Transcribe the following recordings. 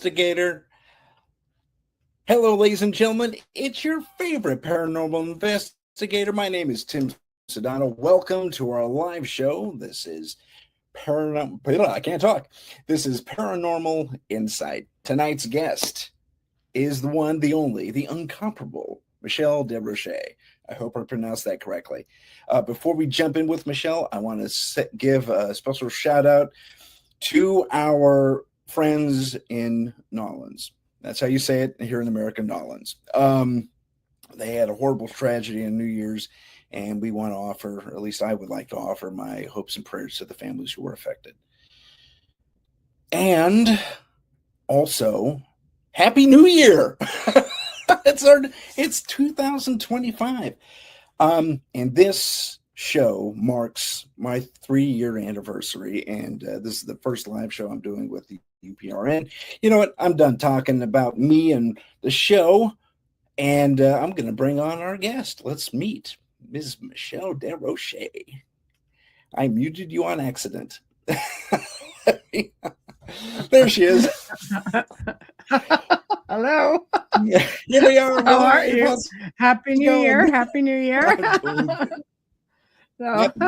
investigator. Hello, ladies and gentlemen. It's your favorite paranormal investigator. My name is Tim Sudano. Welcome to our live show. This is I can't talk. This is Paranormal Insight. Tonight's guest is the one, the only, the incomparable Michelle Desrochers. I hope I pronounced that correctly. Before we jump in with Michelle, I want to give a special shout out to our friends in Nolens. That's how you say it here in America, Nolens. They had a horrible tragedy on New Year's, and we want to offer, or at least I would like to offer, my hopes and prayers to the families who were affected. And also, Happy New Year! It's 2025. And this show marks my 3-year anniversary, and this is the first live show I'm doing with the UPRN. You know what? I'm done talking about me and the show, and I'm going to bring on our guest. Let's meet Ms. Michelle Desrochers. I muted you on accident. There she is. Hello. Yeah, here we are. How are you? Happy New Year. Happy New Year. Happy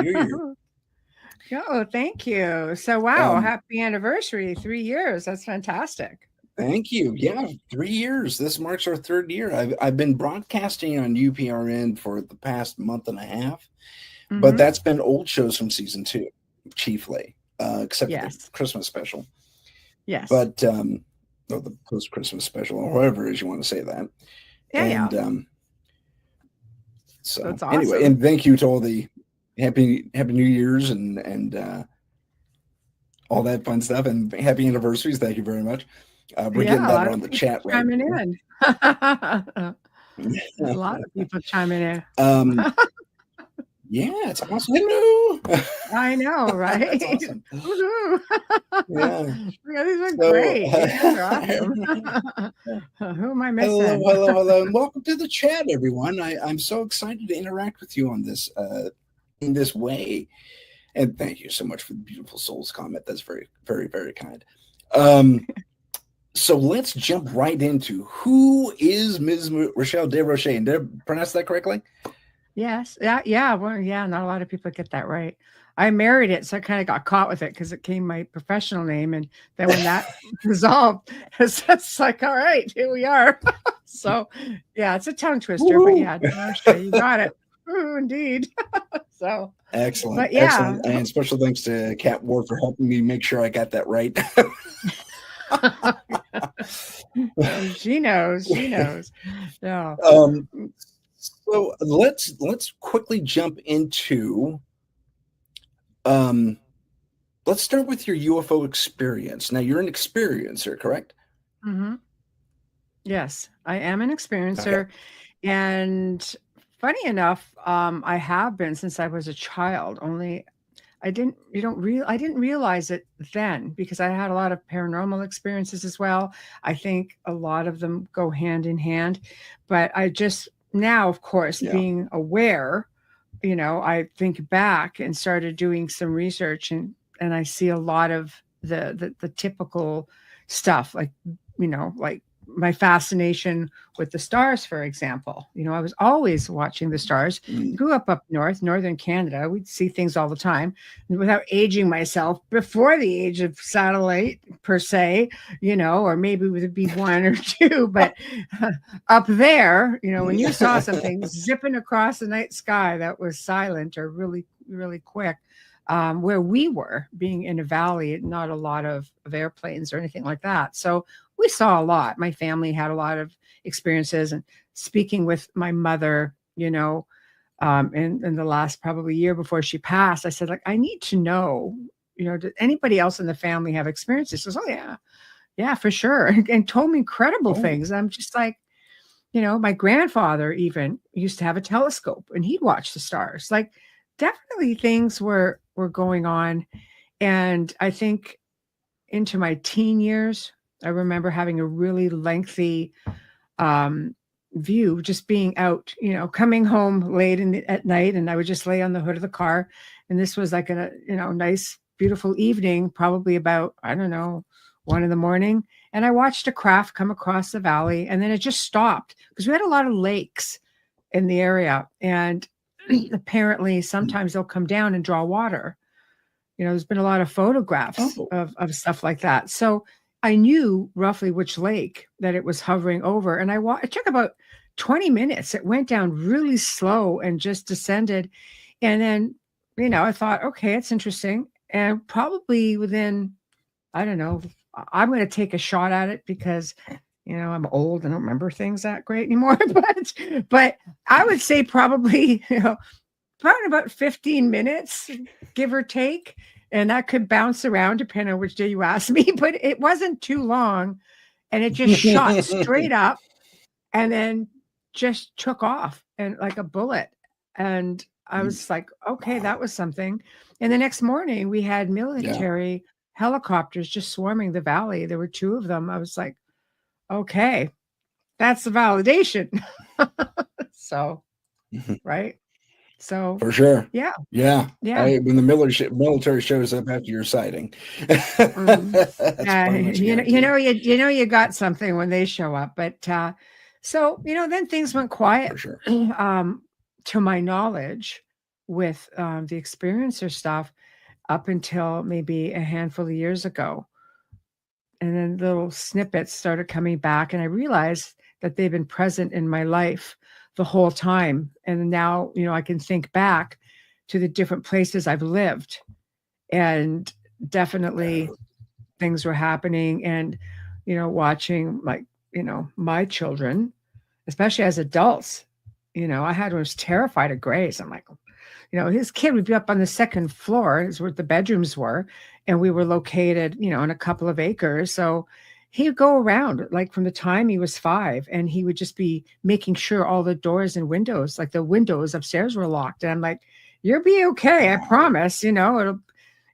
New Year. Oh, thank you. So, wow, happy anniversary, 3 years. That's fantastic. Thank you. Yeah, 3 years. This marks our 3rd year. I've been broadcasting on UPRN for the past month and a half, but that's been old shows from season 2, chiefly, except for the Christmas special. Yes. But, or the post-Christmas special, or whatever it is you want to say that. Yeah. And so that's awesome. Anyway, and thank you to all the happy New Year's and all that fun stuff, and happy anniversaries. Thank you very much. We're getting that on the chat right chiming in. A lot of people chiming in. Yeah, it's awesome. Hello. I know, right? That's awesome. Yeah, these are great. They're awesome. Who am I missing? Hello, and welcome to the chat, everyone. I'm so excited to interact with you on this in this way, and thank you so much for the beautiful souls comment. That's very, very, very kind. So let's jump right into who is Ms. Michelle Desrochers. And did I pronounce that correctly? Yes. Yeah. Well, yeah, not a lot of people get that right. I married it, so I kind of got caught with it because it came my professional name. And then when that resolved, it's like, all right, here we are. So, yeah, it's a tongue twister, but yeah, you got it. Ooh, indeed. So excellent. But yeah. Excellent. And special thanks to Kat Ward for helping me make sure I got that right. She knows. Yeah. So let's quickly jump into let's start with your UFO experience. Now, you're an experiencer, correct? Mm-hmm. Yes, I am an experiencer. Okay. And funny enough, I have been since I was a child, only I didn't realize it then because I had a lot of paranormal experiences as well. I think a lot of them go hand in hand, but I just now, of course, being aware, I think back and started doing some research and I see a lot of the typical stuff, like my fascination with the stars, for example. I was always watching the stars. Grew up north, northern Canada. We'd see things all the time. And without aging myself, before the age of satellite per se, or maybe it would be 1 or 2, but up there, when you saw something zipping across the night sky that was silent or really, really quick, where we were, being in a valley, not a lot of airplanes or anything like that. So we saw a lot. My family had a lot of experiences, and speaking with my mother, in the last probably year before she passed, I said, I need to know, did anybody else in the family have experiences? She says, oh yeah, for sure. And told me incredible things. I'm just like, my grandfather even used to have a telescope and he'd watch the stars. Like definitely things were going on. And I think into my teen years, I remember having a really lengthy view, just being out, coming home late at night, and I would just lay on the hood of the car. And this was like a nice, beautiful evening, probably about, 1 a.m, And I watched a craft come across the valley, and then it just stopped because we had a lot of lakes in the area. And apparently sometimes they'll come down and draw water. There's been a lot of photographs Oh. of stuff like that. So I knew roughly which lake that it was hovering over. And it took about 20 minutes. It went down really slow and just descended. And then, I thought, okay, it's interesting. And probably within, I don't know, I'm going to take a shot at it because, I'm old. I don't remember things that great anymore. But I would say probably, probably about 15 minutes, give or take. And that could bounce around depending on which day you ask me, but it wasn't too long. And it just shot straight up and then just took off and like a bullet. And I was like, okay, that was something. And the next morning we had military helicopters just swarming the valley. There were 2 of them. I was like, okay, that's the validation. So, right. So For sure. yeah. When the military shows up after your sighting, you got something when they show up. But so then things went quiet. For sure. To my knowledge, with the experiencer stuff, up until maybe a handful of years ago, and then little snippets started coming back, and I realized that they've been present in my life the whole time. And now, I can think back to the different places I've lived, and definitely things were happening, and, watching my children, especially as adults, was terrified of Grace. I'm like, his kid would be up on the second floor is where the bedrooms were. And we were located, on a couple of acres. So he would go around like from the time he was 5, and he would just be making sure all the doors and windows, like the windows upstairs, were locked. And I'm like, you'll be okay. I promise, and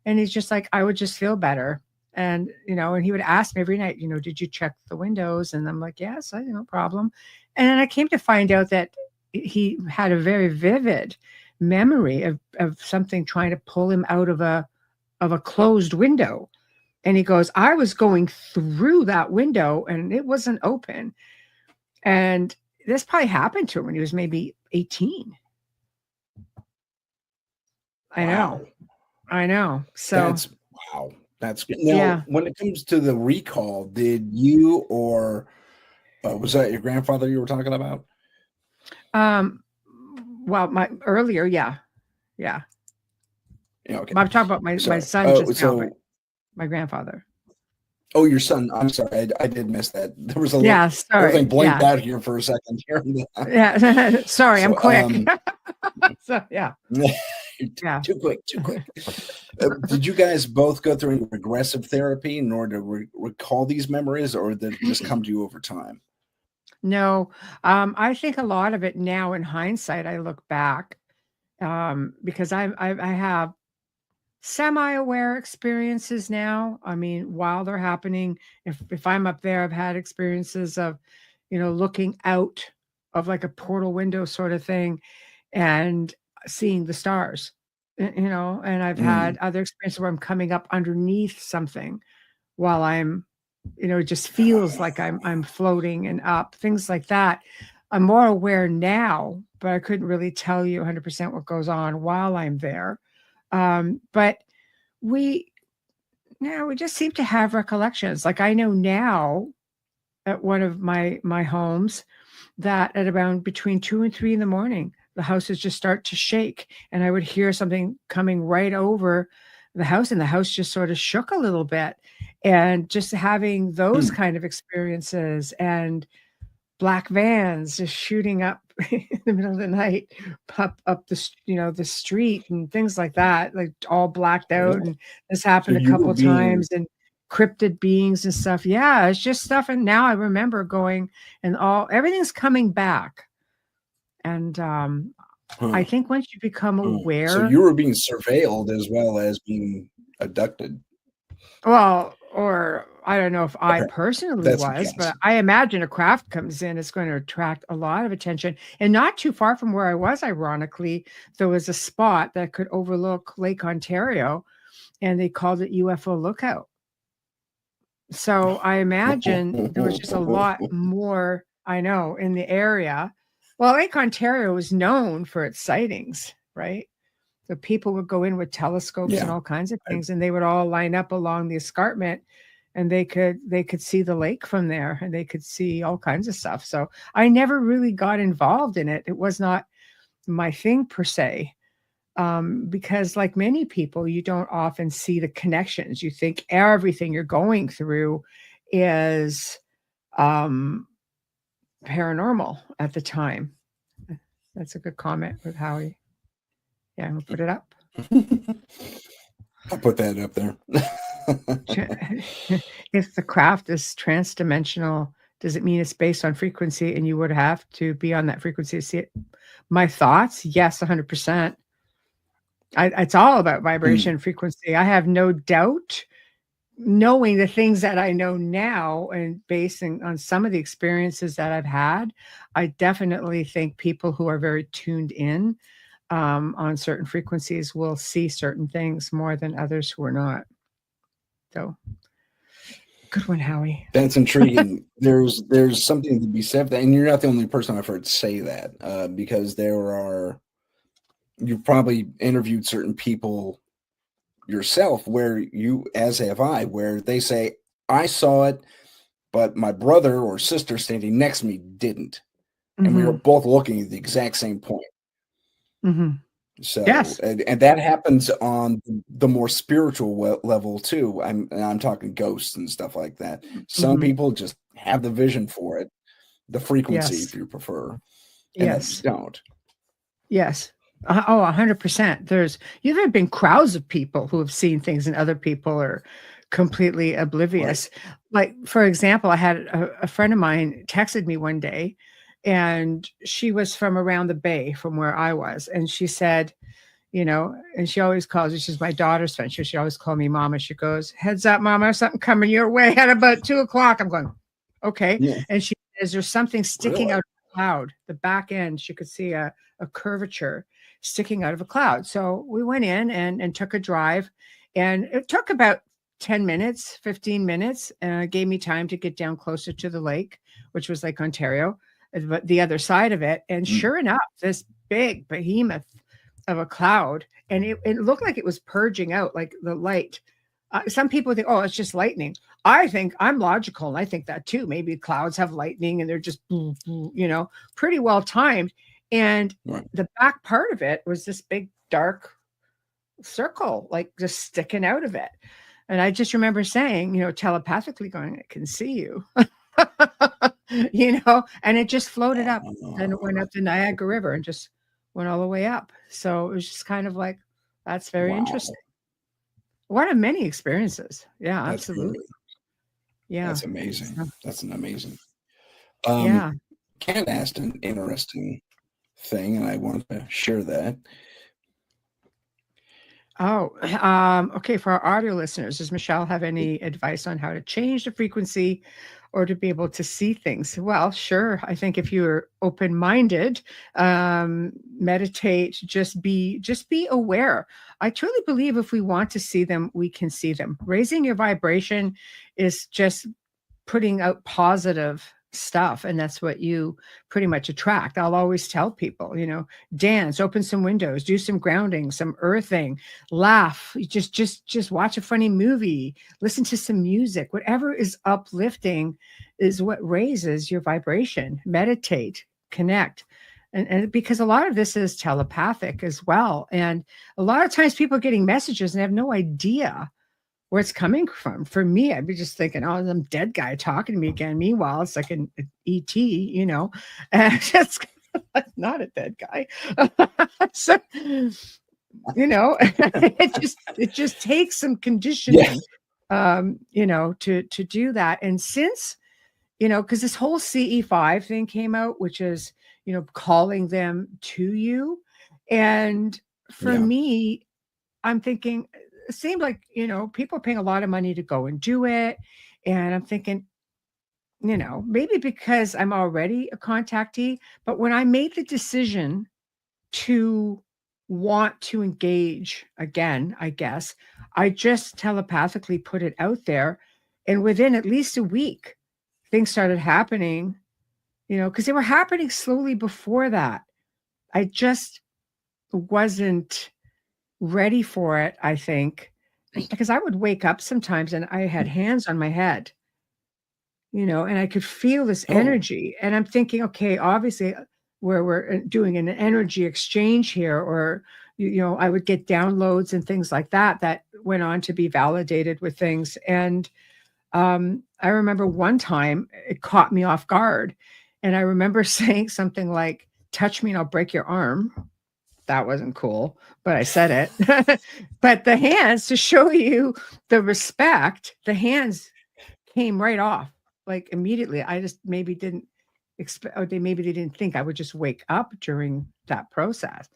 he's just like, I would just feel better. And, and he would ask me every night, did you check the windows? And I'm like, yes, no problem. And then I came to find out that he had a very vivid memory of something trying to pull him out of a closed window. And he goes, I was going through that window and it wasn't open. And this probably happened to him when he was maybe 18. Wow. I know. So That's good. Now, when it comes to the recall, did you or was that your grandfather you were talking about? Well, my earlier, yeah. Yeah. Okay. I'm talking about my son now, my grandfather. Oh, your son. I'm sorry. I did miss that. There was a everything blanked out here for a second here. Yeah. Sorry, I'm quick. So yeah. Too quick. Did you guys both go through any regressive therapy in order to recall these memories, or did it just come to you over time? No, I think a lot of it now in hindsight, I look back, because I have semi-aware experiences now. I mean, while they're happening, if I'm up there, I've had experiences of, looking out of like a portal window sort of thing and seeing the stars, and I've had other experiences where I'm coming up underneath something while I'm, it just feels like I'm floating and up, things like that. I'm more aware now, but I couldn't really tell you 100% what goes on while I'm there. But we just seem to have recollections. Like I know now at one of my homes that at around between 2 and 3 in the morning, the houses just start to shake, and I would hear something coming right over the house, and the house just sort of shook a little bit. And just having those kind of experiences, and black vans just shooting up in the middle of the night, up the street and things like that, like all blacked out. And this happened a couple times, and cryptid beings and stuff. Yeah, it's just stuff. And now I remember going, and everything's coming back. And I think once you become aware. So you were being surveilled as well as being abducted. Well, or I don't know if I personally was, but I imagine a craft comes in, it's going to attract a lot of attention. And not too far from where I was, ironically, there was a spot that could overlook Lake Ontario, and they called it UFO Lookout. So I imagine there was just a lot more, I know, in the area. Well, Lake Ontario is known for its sightings, right? So people would go in with telescopes and Yeah. all kinds of things, and they would all line up along the escarpment, and they could see the lake from there, and they could see all kinds of stuff. So I never really got involved in it. It was not my thing per se, because like many people, you don't often see the connections. You think everything you're going through is um, paranormal at the time. That's a good comment with Howie. Yeah, we'll put it up. I'll put that up there. If the craft is transdimensional, does it mean it's based on frequency and you would have to be on that frequency to see it? My thoughts, yes, 100%. It's all about vibration and frequency. I have no doubt, knowing the things that I know now and basing on some of the experiences that I've had, I definitely think people who are very tuned in on certain frequencies will see certain things more than others who are not. So, good one, Howie. That's intriguing. There's something to be said for that, and you're not the only person I've heard say that, because you've probably interviewed certain people yourself where you, as have I, where they say, I saw it, but my brother or sister standing next to me didn't. And we were both looking at the exact same point. So, Yes. and that happens on the more spiritual level too. I'm talking ghosts and stuff like that. Some people just have the vision for it, the frequency, Yes. if you prefer, and Yes. others don't. Yes. 100%. You've been crowds of people who have seen things and other people are completely oblivious. Like, for example, I had a friend of mine texted me one day, and she was from around the Bay from where I was. And she said, and she always calls me, she's my daughter's friend. She always call me Mama. She goes, heads up, Mama, something coming your way at about 2:00. I'm going, okay. Yeah. And she says, there's something sticking out of the cloud. The back end, she could see a curvature sticking out of a cloud. So we went in and took a drive, and it took about 10 minutes, 15 minutes, and it gave me time to get down closer to the lake, which was Lake Ontario, but the other side of it. And sure enough, this big behemoth of a cloud, and it looked like it was purging out like the light. Some people think, oh, it's just lightning. I think I'm logical, and I think that too. Maybe clouds have lightning and they're just, pretty well timed. And the back part of it was this big dark circle, like just sticking out of it. And I just remember saying, telepathically going, I can see you. And it just floated up, and it went up the Niagara River and just went all the way up. So it was just kind of like, that's very interesting. One of many experiences. Yeah, That's absolutely. really, Yeah. that's amazing. So, That's an amazing. yeah. Ken asked an interesting thing, and I wanted to share that. Oh, okay. For our audio listeners, does Michelle have any advice on how to change the frequency or to be able to see things? Well, sure. I think if you're open-minded, meditate, just be aware. I truly believe if we want to see them, we can see them. Raising your vibration is just putting out positive stuff, and that's what you pretty much attract. I'll always tell people, dance, open some windows, do some grounding, some earthing, laugh, just watch a funny movie, listen to some music. Whatever is uplifting is what raises your vibration. Meditate, connect. And because a lot of this is telepathic as well, and a lot of times people are getting messages and have no idea where it's coming from. For me, I'd be just thinking, oh, some dead guy talking to me again. Meanwhile, it's like an ET, and it's not a dead guy. So, it just takes some conditioning, to do that. And since, because this whole CE5 thing came out, which is, calling them to you. And for me, I'm thinking, it seemed like, people are paying a lot of money to go and do it. And I'm thinking, maybe because I'm already a contactee, but when I made the decision to want to engage again, I guess, I just telepathically put it out there. And within at least a week, things started happening, because they were happening slowly before that. I just wasn't ready for it, I think, because I would wake up sometimes and I had hands on my head, and I could feel this energy. And I'm thinking, okay, obviously we're doing an energy exchange here, or, I would get downloads and things like that that went on to be validated with things. And I remember one time it caught me off guard. And I remember saying something like, touch me and I'll break your arm. That wasn't cool, but I said it. But the hands, to show you the respect, the hands came right off, like immediately. I just maybe didn't expect, or maybe they didn't think I would just wake up during that process.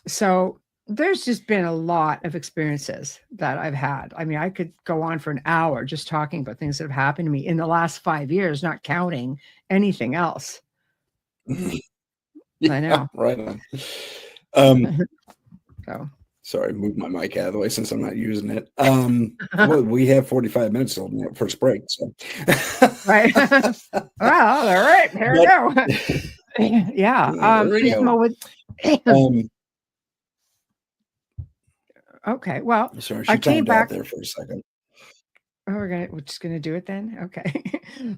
So there's just been a lot of experiences that I've had. I mean, I could go on for an hour just talking about things that have happened to me in the last 5 years, not counting anything else. Yeah, I know. Right on. So sorry, move my mic out of the way since I'm not using it. Well, we have 45 minutes till the first break. So right. Well, all right, here we go. Yeah. There we go. Okay. Well, sorry, I she came timed out back. there for a second. Oh, we're just gonna do it then. Okay.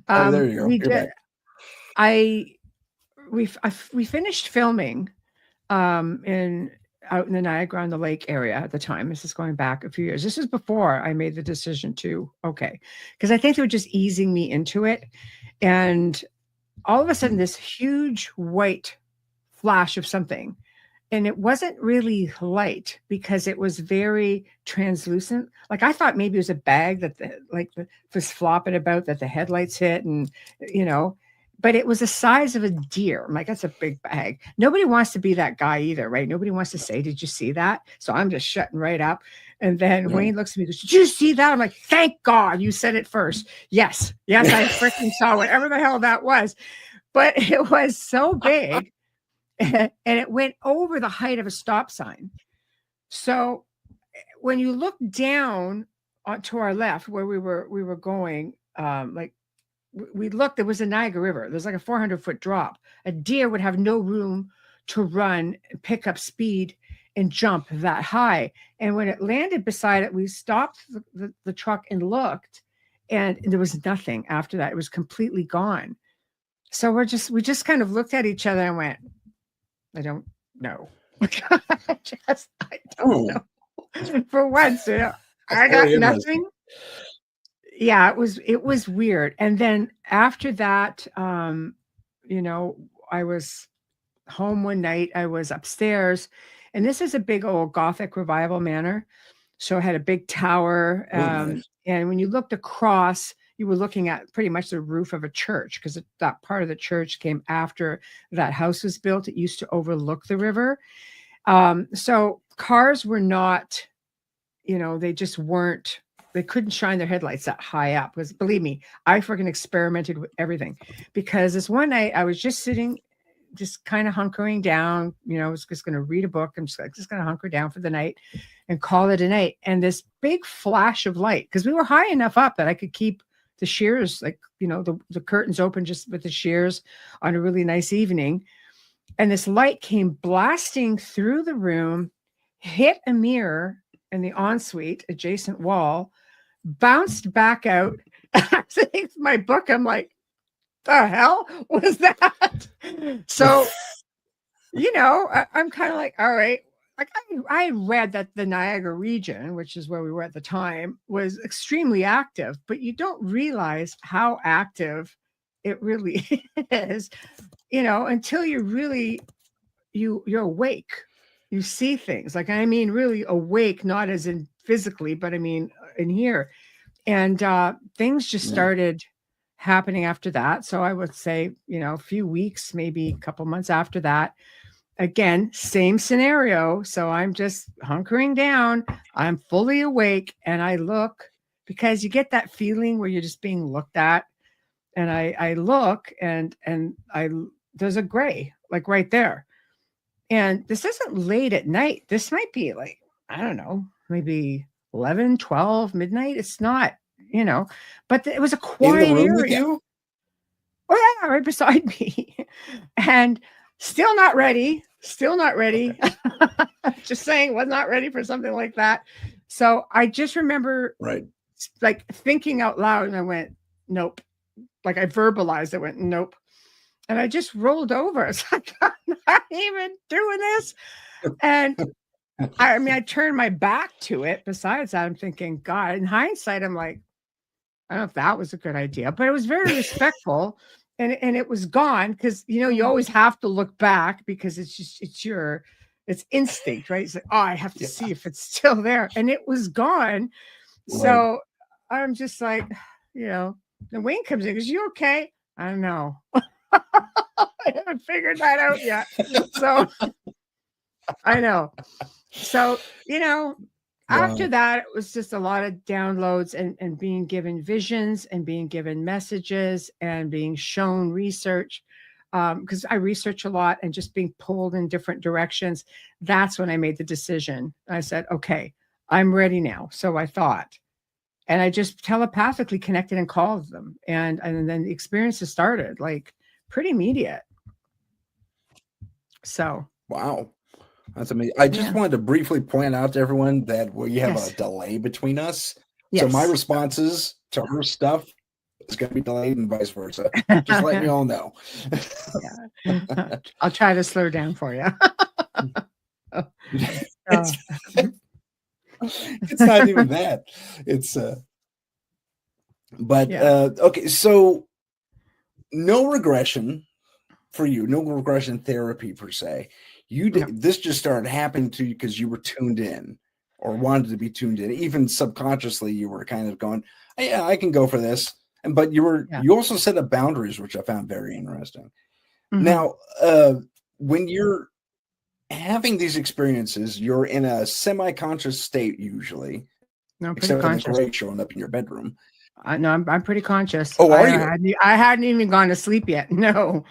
Oh, there you go. We You're did. back. We finished filming out in the Niagara on the Lake area at the time. This is going back a few years. This is before I made the decision to, because I think they were just easing me into it. And all of a sudden, this huge white flash of something. And it wasn't really light because it was very translucent. Like I thought maybe it was a bag that was flopping about that the headlights hit, and but it was the size of a deer. I'm like, that's a big bag. Nobody wants to be that guy either, right? Nobody wants to say, did you see that? So I'm just shutting right up. And then Wayne looks at me and goes, did you see that? I'm like, thank God you said it first. Yes, I freaking saw whatever the hell that was. But it was so big. And it went over the height of a stop sign. So when you look down to our left where we were going, we looked, there was a Niagara River. There's like a 400-foot drop. A deer would have no room to run, pick up speed, and jump that high. And when it landed beside it, we stopped the truck and looked, and there was nothing after that. It was completely gone. So we just kind of looked at each other and went, I don't know. I don't know. For once, I got nothing. Yeah, it was weird. And then after that, I was home one night. I was upstairs, and this is a big old Gothic revival manor. So it had a big tower. Nice. And when you looked across, you were looking at pretty much the roof of a church, because that part of the church came after that house was built. It used to overlook the river. So cars were not, they just weren't, they couldn't shine their headlights that high up, because believe me, I freaking experimented with everything. Because this one night I was just sitting, just kind of hunkering down, I was just going to read a book. I'm just going to hunker down for the night and call it a night. And this big flash of light, because we were high enough up that I could keep the shears, the curtains open just with the shears on a really nice evening. And this light came blasting through the room, hit a mirror in the ensuite adjacent wall, bounced back out. I think my book, I'm like, the hell was that? So, I'm kind of like, all right. Like I read that the Niagara region, which is where we were at the time, was extremely active, but you don't realize how active it really is, until you're really, you're awake. You see things, like, I mean, really awake, not as in physically, but I mean, in here. And things just started happening after that. So I would say, a few weeks, maybe a couple months after that, again, same scenario. So I'm just hunkering down. I'm fully awake, and I look, because you get that feeling where you're just being looked at. And I look, and there's a gray, like right there. And this isn't late at night. This might be like, I don't know, maybe 11, 12, midnight. It's not, you know, but it was a In the quiet room with area. you? Oh yeah, right beside me. And still not ready. Still not ready. Okay. Just saying, was not ready for something like that. So I just remember Right. like thinking out loud, and I went, nope. Like I verbalized, I went, nope. And I just rolled over. It's like, I'm not even doing this. And I mean, I turned my back to it. Besides that, I'm thinking, God, in hindsight, I'm like, I don't know if that was a good idea, but it was very respectful, and it was gone because you always have to look back because it's instinct, right? It's like, oh, I have to Yeah. see if it's still there, and it was gone. Right. So I'm just like, the Wayne comes in, goes, "You okay?" I don't know. I haven't figured that out yet. So I know. So after Wow. that, it was just a lot of downloads and being given visions and being given messages and being shown research. Because I research a lot and just being pulled in different directions. That's when I made the decision. I said, okay, I'm ready now. So I thought. And I just telepathically connected and called them. And then the experiences started like pretty immediate. So Wow. That's amazing. I just yeah. wanted to briefly point out to everyone that we have a Yes. delay between us. So my Yes. responses to her stuff is going to be delayed and vice versa. Just letting you all know. Yeah. I'll try to slow down for you. it's, it's not even that. It's but Yeah. okay, so no regression for you, no regression therapy per se. No. This just started happening to you because you were tuned in or wanted to be tuned in. Even subconsciously, you were kind of going, yeah, I can go for this. But you Yeah. also set up boundaries, which I found very interesting. Mhm. Now, when you're having these experiences, you're in a semi-conscious state usually, No, I'm pretty except for the conscious. gray showing up in your bedroom. No, I'm pretty conscious. Oh, are you? I hadn't even gone to sleep yet. No.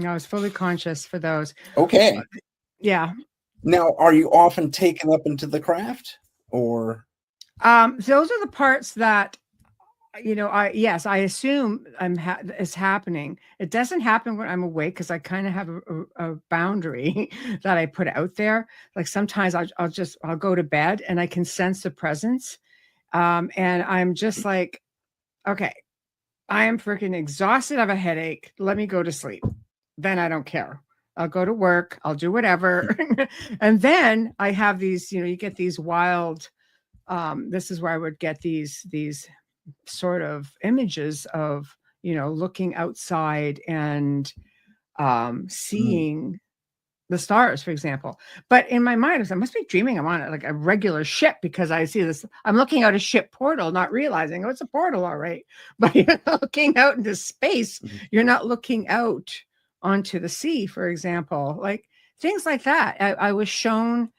I was fully conscious for those. Okay. Yeah. Now, are you often taken up into the craft or? Those are the parts that I assume it's happening. It doesn't happen when I'm awake because I kind of have a boundary that I put out there. Like sometimes I'll go to bed and I can sense the presence, and I'm just like, okay, I am freaking exhausted. I have a headache. Let me go to sleep. Then I don't care. I'll go to work. I'll do whatever, and then I have these. You get these wild. This is where I would get these sort of images of looking outside and seeing the stars, for example. But in my mind, I must be dreaming. I'm on like a regular ship because I see this. I'm looking out a ship portal, not realizing, oh, it's a portal, all right. But you're not looking out into space. You're not looking out onto the sea, for example, like things like that. I was shown,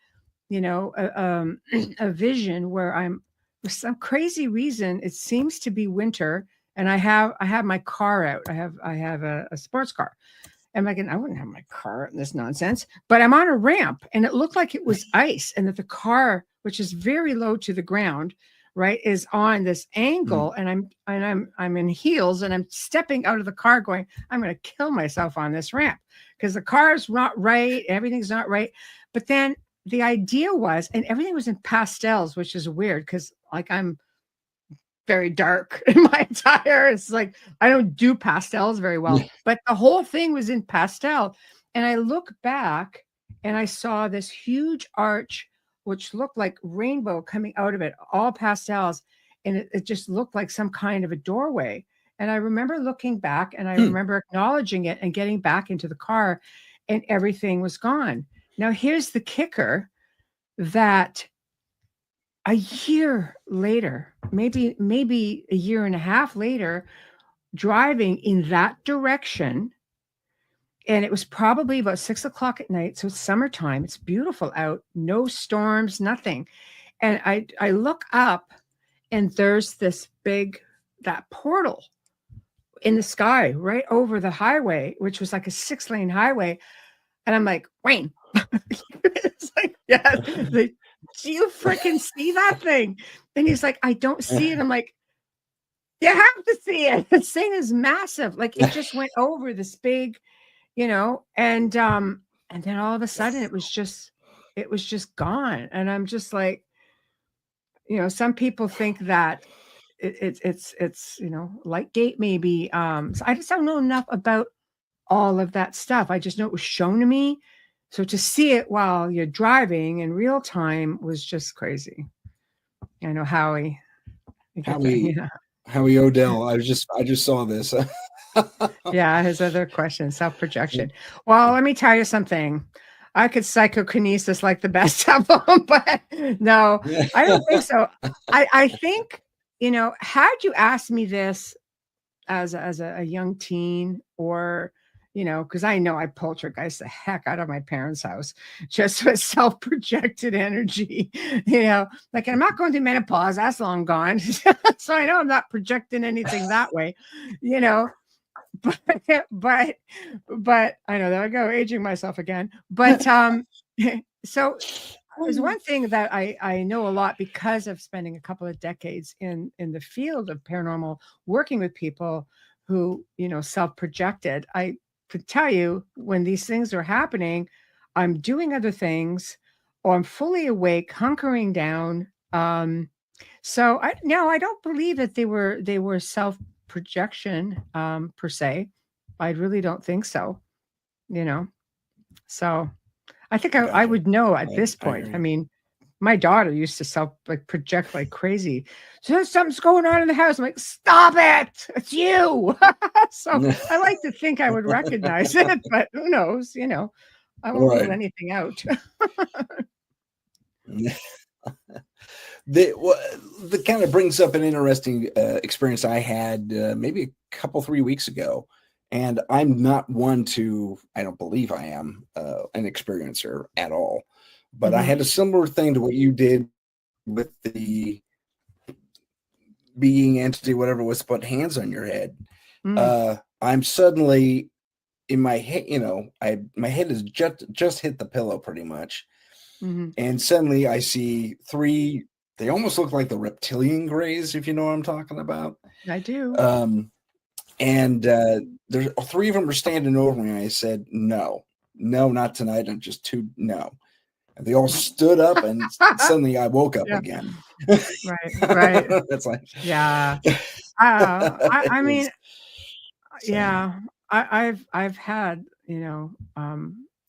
a vision where I'm, for some crazy reason, it seems to be winter, and I have my car out. I have a sports car. I'm like, I wouldn't have my car in this nonsense, but I'm on a ramp, and it looked like it was ice, and that the car, which is very low to the ground, right, is on this angle, and I'm in heels, and I'm stepping out of the car, going, I'm going to kill myself on this ramp because the car's not right, everything's not right. But then the idea was, and everything was in pastels, which is weird because like I'm very dark in my attire. It's like I don't do pastels very well, but the whole thing was in pastel. And I look back and I saw this huge arch, which looked like rainbow coming out of it, all pastels. And it just looked like some kind of a doorway. And I remember looking back and I remember acknowledging it and getting back into the car, and everything was gone. Now, here's the kicker, that a year later, maybe a year and a half later, driving in that direction, and it was probably about 6 o'clock at night. So it's summertime. It's beautiful out, no storms, nothing. And I look up, and there's that portal in the sky right over the highway, which was like a 6-lane highway. And I'm like, Wayne. It's like, yeah, do you freaking see that thing? And he's like, I don't see it. I'm like, you have to see it. This thing is massive. Like it just went over this big, and then all of a sudden it was just gone. And I'm just like, some people think that it's light gate maybe. So I just don't know enough about all of that stuff. I just know it was shown to me. So to see it while you're driving in real time was just crazy. I know Howie. Howie Odell. I just saw this. Yeah, his other question, self-projection. Well, let me tell you something. I could psychokinesis like the best of them, but no, I don't think so. I think, had you asked me this as a young teen, or because I know I poltergeist the heck out of my parents' house just with self-projected energy, like I'm not going through menopause, that's long gone. So I know I'm not projecting anything that way, but I know there I go, aging myself again. But so there's one thing that I know a lot because of spending a couple of decades in the field of paranormal, working with people who self-projected. I could tell you when these things are happening, I'm doing other things, or I'm fully awake, hunkering down. So I don't believe that they were self-projection per se. I really don't think so. So I think I Gotcha. would know at this point. I mean, my daughter used to project like crazy. So something's going on in the house. I'm like, stop it! It's you. So I like to think I would recognize it, but who knows? I won't rule anything out. That kind of brings up an interesting experience I had maybe a couple 3 weeks ago. And I'm not one to, I don't believe I am an experiencer at all. But I had a similar thing to what you did with the being entity, whatever, was put hands on your head. I'm suddenly in my head, my head has just hit the pillow pretty much. And suddenly I see three, they almost look like the reptilian grays, if you know what I'm talking about. I do. And there's three of them are standing over me. And I said, no, not tonight. I'm just no. And they all stood up, and suddenly I woke up again. Right. That's like, yeah. I mean, yeah. I've had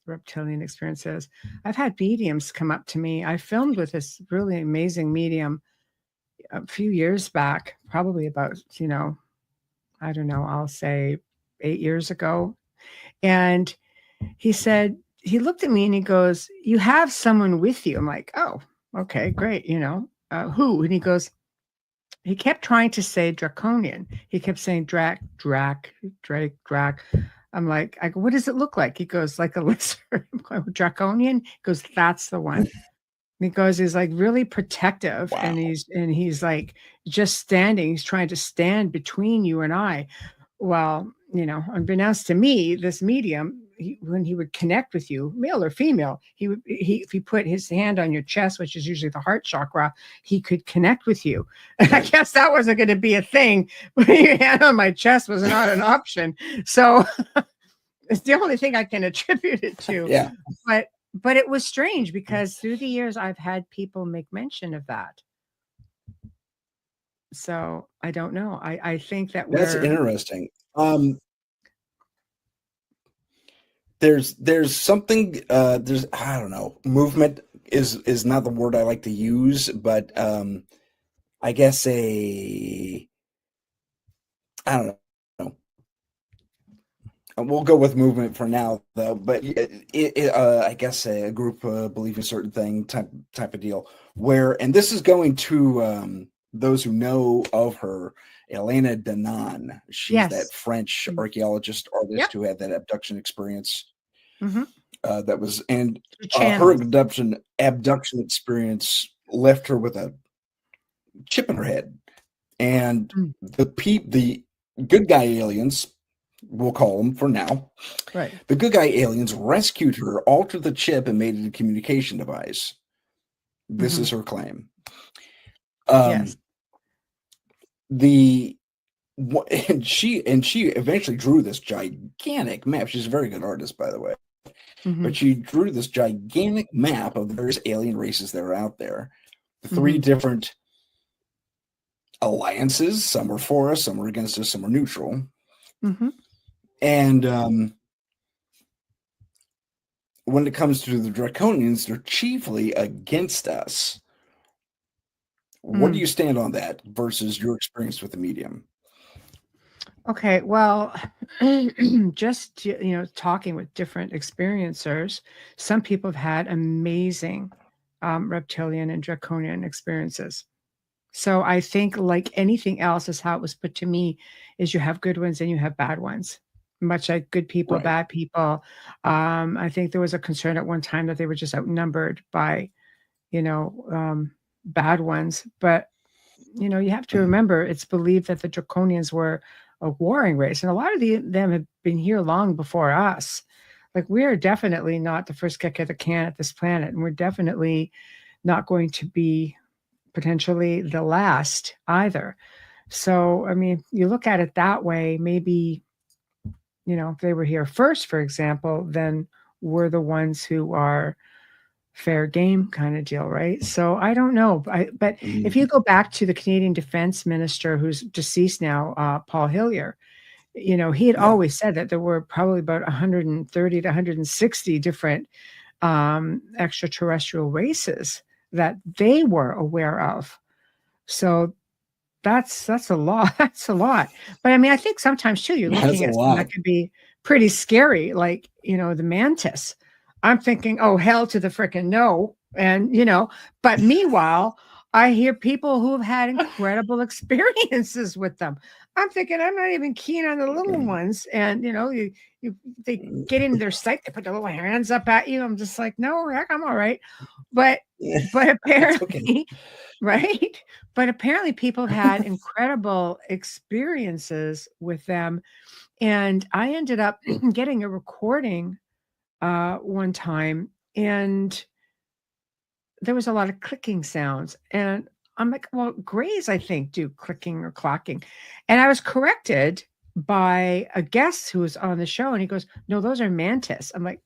reptilian experiences. I've had mediums come up to me. I filmed with this really amazing medium a few years back, probably about I don't know, I'll say 8 years ago. And he said, he looked at me and he goes, you have someone with you. I'm like, oh, okay, great. Who? And he goes, he kept trying to say draconian. He kept saying Drac. I'm like, I go, what does it look like? He goes, like a lizard. I'm going, draconian? He goes, that's the one. Because he's like really protective. Wow. And he's like just standing. He's trying to stand between you and I. Well, unbeknownst to me, this medium, when he would connect with you, male or female, if he put his hand on your chest, which is usually the heart chakra, he could connect with you. And I guess that wasn't going to be a thing. Putting your hand on my chest was not an option. So it's the only thing I can attribute it to. Yeah. But it was strange because through the years, I've had people make mention of that. So I don't know. I think that's interesting. There's something, there's, I don't know, movement is not the word I like to use, but I guess I don't know. We'll go with movement for now, though. But I guess a group believe a certain thing type of deal. And this is going to those who know of her, Elena Danan. She's that French archaeologist artist who had that abduction experience. That was, and her abduction experience left her with a chip in her head, and the good guy aliens, we'll call them for now. Right. The good guy aliens rescued her, altered the chip, and made it a communication device. This is her claim. Yes. And she eventually drew this gigantic map. She's a very good artist, by the way. But she drew this gigantic map of the various alien races that are out there. The three different alliances. Some were for us, some were against us, some were neutral. And when it comes to the Draconians, they're chiefly against us. What do you stand on that versus your experience with the medium? Okay, well, just talking with different experiencers, some people have had amazing reptilian and draconian experiences. So I think, like anything else, is how it was put to me: is you have good ones and you have bad ones. Much like good people, bad people. I think there was a concern at one time that they were just outnumbered by, bad ones. But you have to remember, it's believed that the Draconians were a warring race, and a lot of them have been here long before us. Like, we are definitely not the first kick of the can at this planet, and we're definitely not going to be potentially the last either. So, I mean, you look at it that way, maybe, if they were here first, for example, then we're the ones who are fair game kind of deal, right? So I don't know. But if you go back to the Canadian Defense Minister, who's deceased now, Paul Hillier, he had always said that there were probably about 130 to 160 different extraterrestrial races that they were aware of. So that's a lot. That's a lot. But I mean, I think sometimes too, you're looking at something that could be pretty scary, like, the mantis. I'm thinking, oh, hell to the frickin' no. And, but meanwhile, I hear people who have had incredible experiences with them. I'm thinking, I'm not even keen on the little ones. And, they get in their sight, they put their little hands up at you. I'm just like, no, heck, I'm all right. But apparently, right? But apparently people have had incredible experiences with them. And I ended up getting a recording one time, and there was a lot of clicking sounds. And I'm like, well, grays, I think, do clicking or clocking. And I was corrected by a guest who was on the show, and he goes, no, those are mantis. I'm like,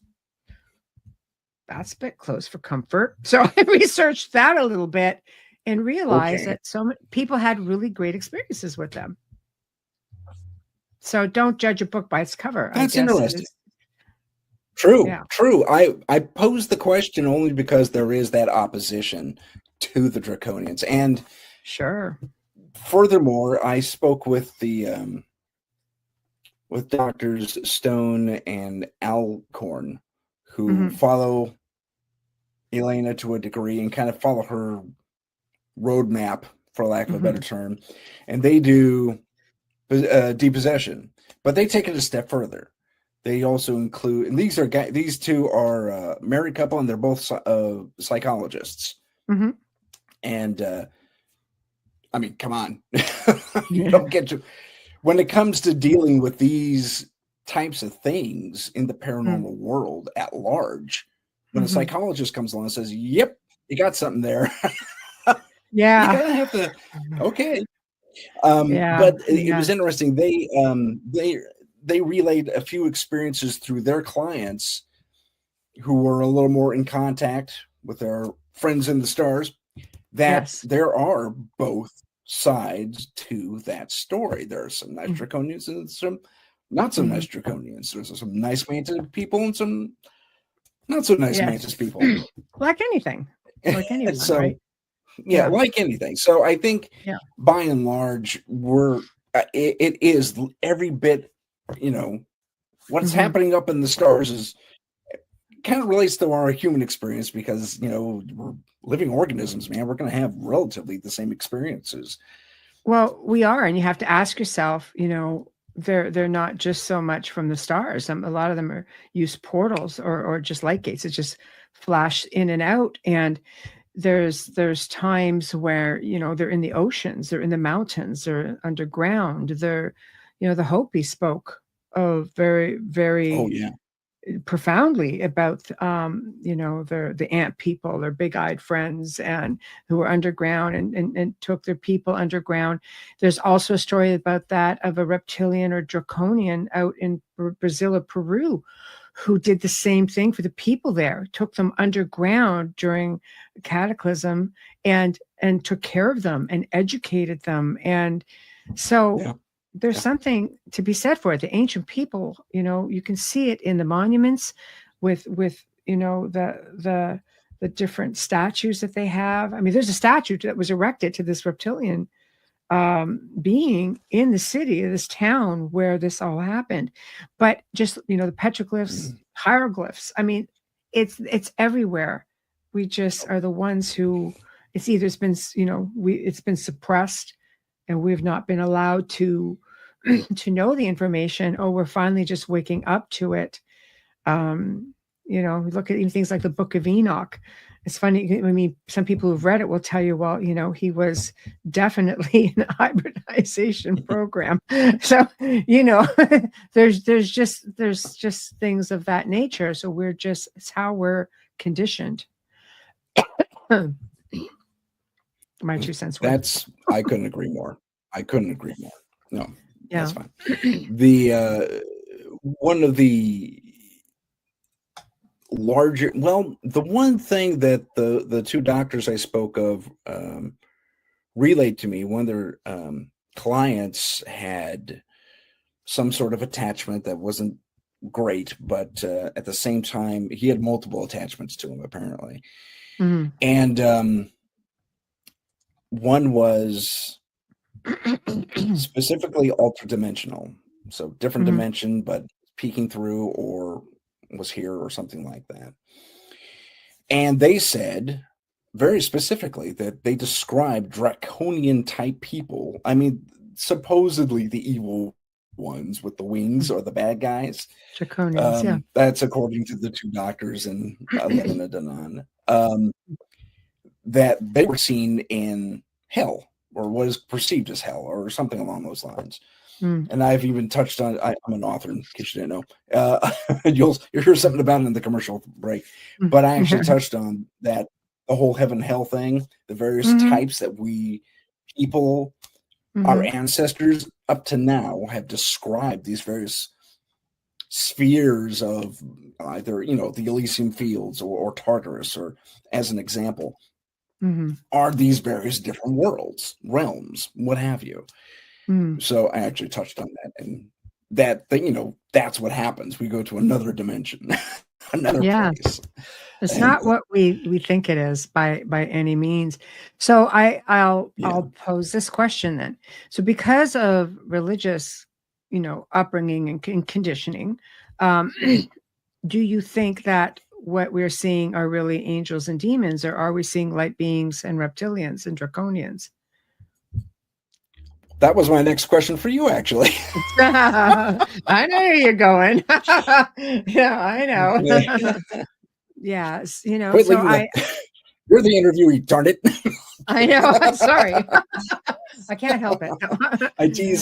that's a bit close for comfort. So I researched that a little bit and realized that so many people had really great experiences with them. So don't judge a book by its cover. That's interesting. True, true. I posed the question only because there is that opposition to the Draconians. And furthermore, I spoke with with Doctors Stone and Alcorn, who follow Elena to a degree and kind of follow her roadmap, for lack of a better term. And they do depossession, but they take it a step further. They also include, and these two are a married couple, and they're both psychologists. And I mean, come on, you don't get to, when it comes to dealing with these types of things in the paranormal world at large, when a psychologist comes along and says, "Yep, you got something there," you gotta have to, okay. But it was interesting. They relayed a few experiences through their clients who were a little more in contact with their friends in the stars, that there are both sides to that story. There are some nice Draconians and some not so nice Draconians. There's some nice mantis people and some not so nice mantis people. Like anything. Like anyone, so, right? Like anything. So I think by and large, it is every bit, what's happening up in the stars is kind of relates to our human experience, because, we're living organisms, man. We're going to have relatively the same experiences. Well, we are, and you have to ask yourself, they're not just so much from the stars. A lot of them use portals or just light gates. It's just flash in and out. And there's times where, they're in the oceans, they're in the mountains, they're underground. They're, the Hopi spoke of very, very profoundly about the ant people, their big-eyed friends, and who were underground and took their people underground. There's also a story about that of a reptilian or draconian out in Brazil or Peru who did the same thing for the people there, took them underground during cataclysm and took care of them and educated them. And so there's something to be said for it. The ancient people, you can see it in the monuments with the different statues that they have. I mean, there's a statue that was erected to this reptilian being in the city, this town where this all happened. But just, the petroglyphs, hieroglyphs, I mean, it's everywhere. We just are the ones who it's been suppressed, and we've not been allowed to know the information, or we're finally just waking up to it. We look at even things like the Book of Enoch. It's funny. I mean, some people who've read it will tell you, well, he was definitely in a hybridization program. So, there's just things of that nature. So it's how we're conditioned. My 2 cents worth. I couldn't agree more. No, yeah. That's fine. One of the larger, the one thing that the 2 doctors I spoke of relayed to me, one of their clients had some sort of attachment that wasn't great, but at the same time, he had multiple attachments to him, apparently. Mm-hmm. And one was specifically ultra-dimensional, so different dimension, but peeking through, or was here, or something like that. And they said very specifically that they described draconian type people. I mean, supposedly the evil ones with the wings, or the bad guys. Draconians, That's according to the 2 doctors in Lebanon, that they were seen in hell, or was perceived as hell, or something along those lines. And I've even touched on, I'm an author, in case you didn't know. You'll hear something about it in the commercial break. But I actually touched on that, the whole heaven-hell thing, the various types that we people, our ancestors up to now, have described these various spheres of either, the Elysium Fields, or Tartarus, or as an example, are these various different realms, what have you. So I actually touched on that, and that thing, that's what happens. We go to another dimension, another place. It's not what we think it is by any means. So I'll pose this question then. So because of religious, upbringing and conditioning, do you think that what we're seeing are really angels and demons, or are we seeing light beings and reptilians and draconians? That was my next question for you, actually. I know where you're going. Yeah, I know. Yes, Quit so you're the interviewee, darn it. I know. I'm sorry. I can't help it. I tease.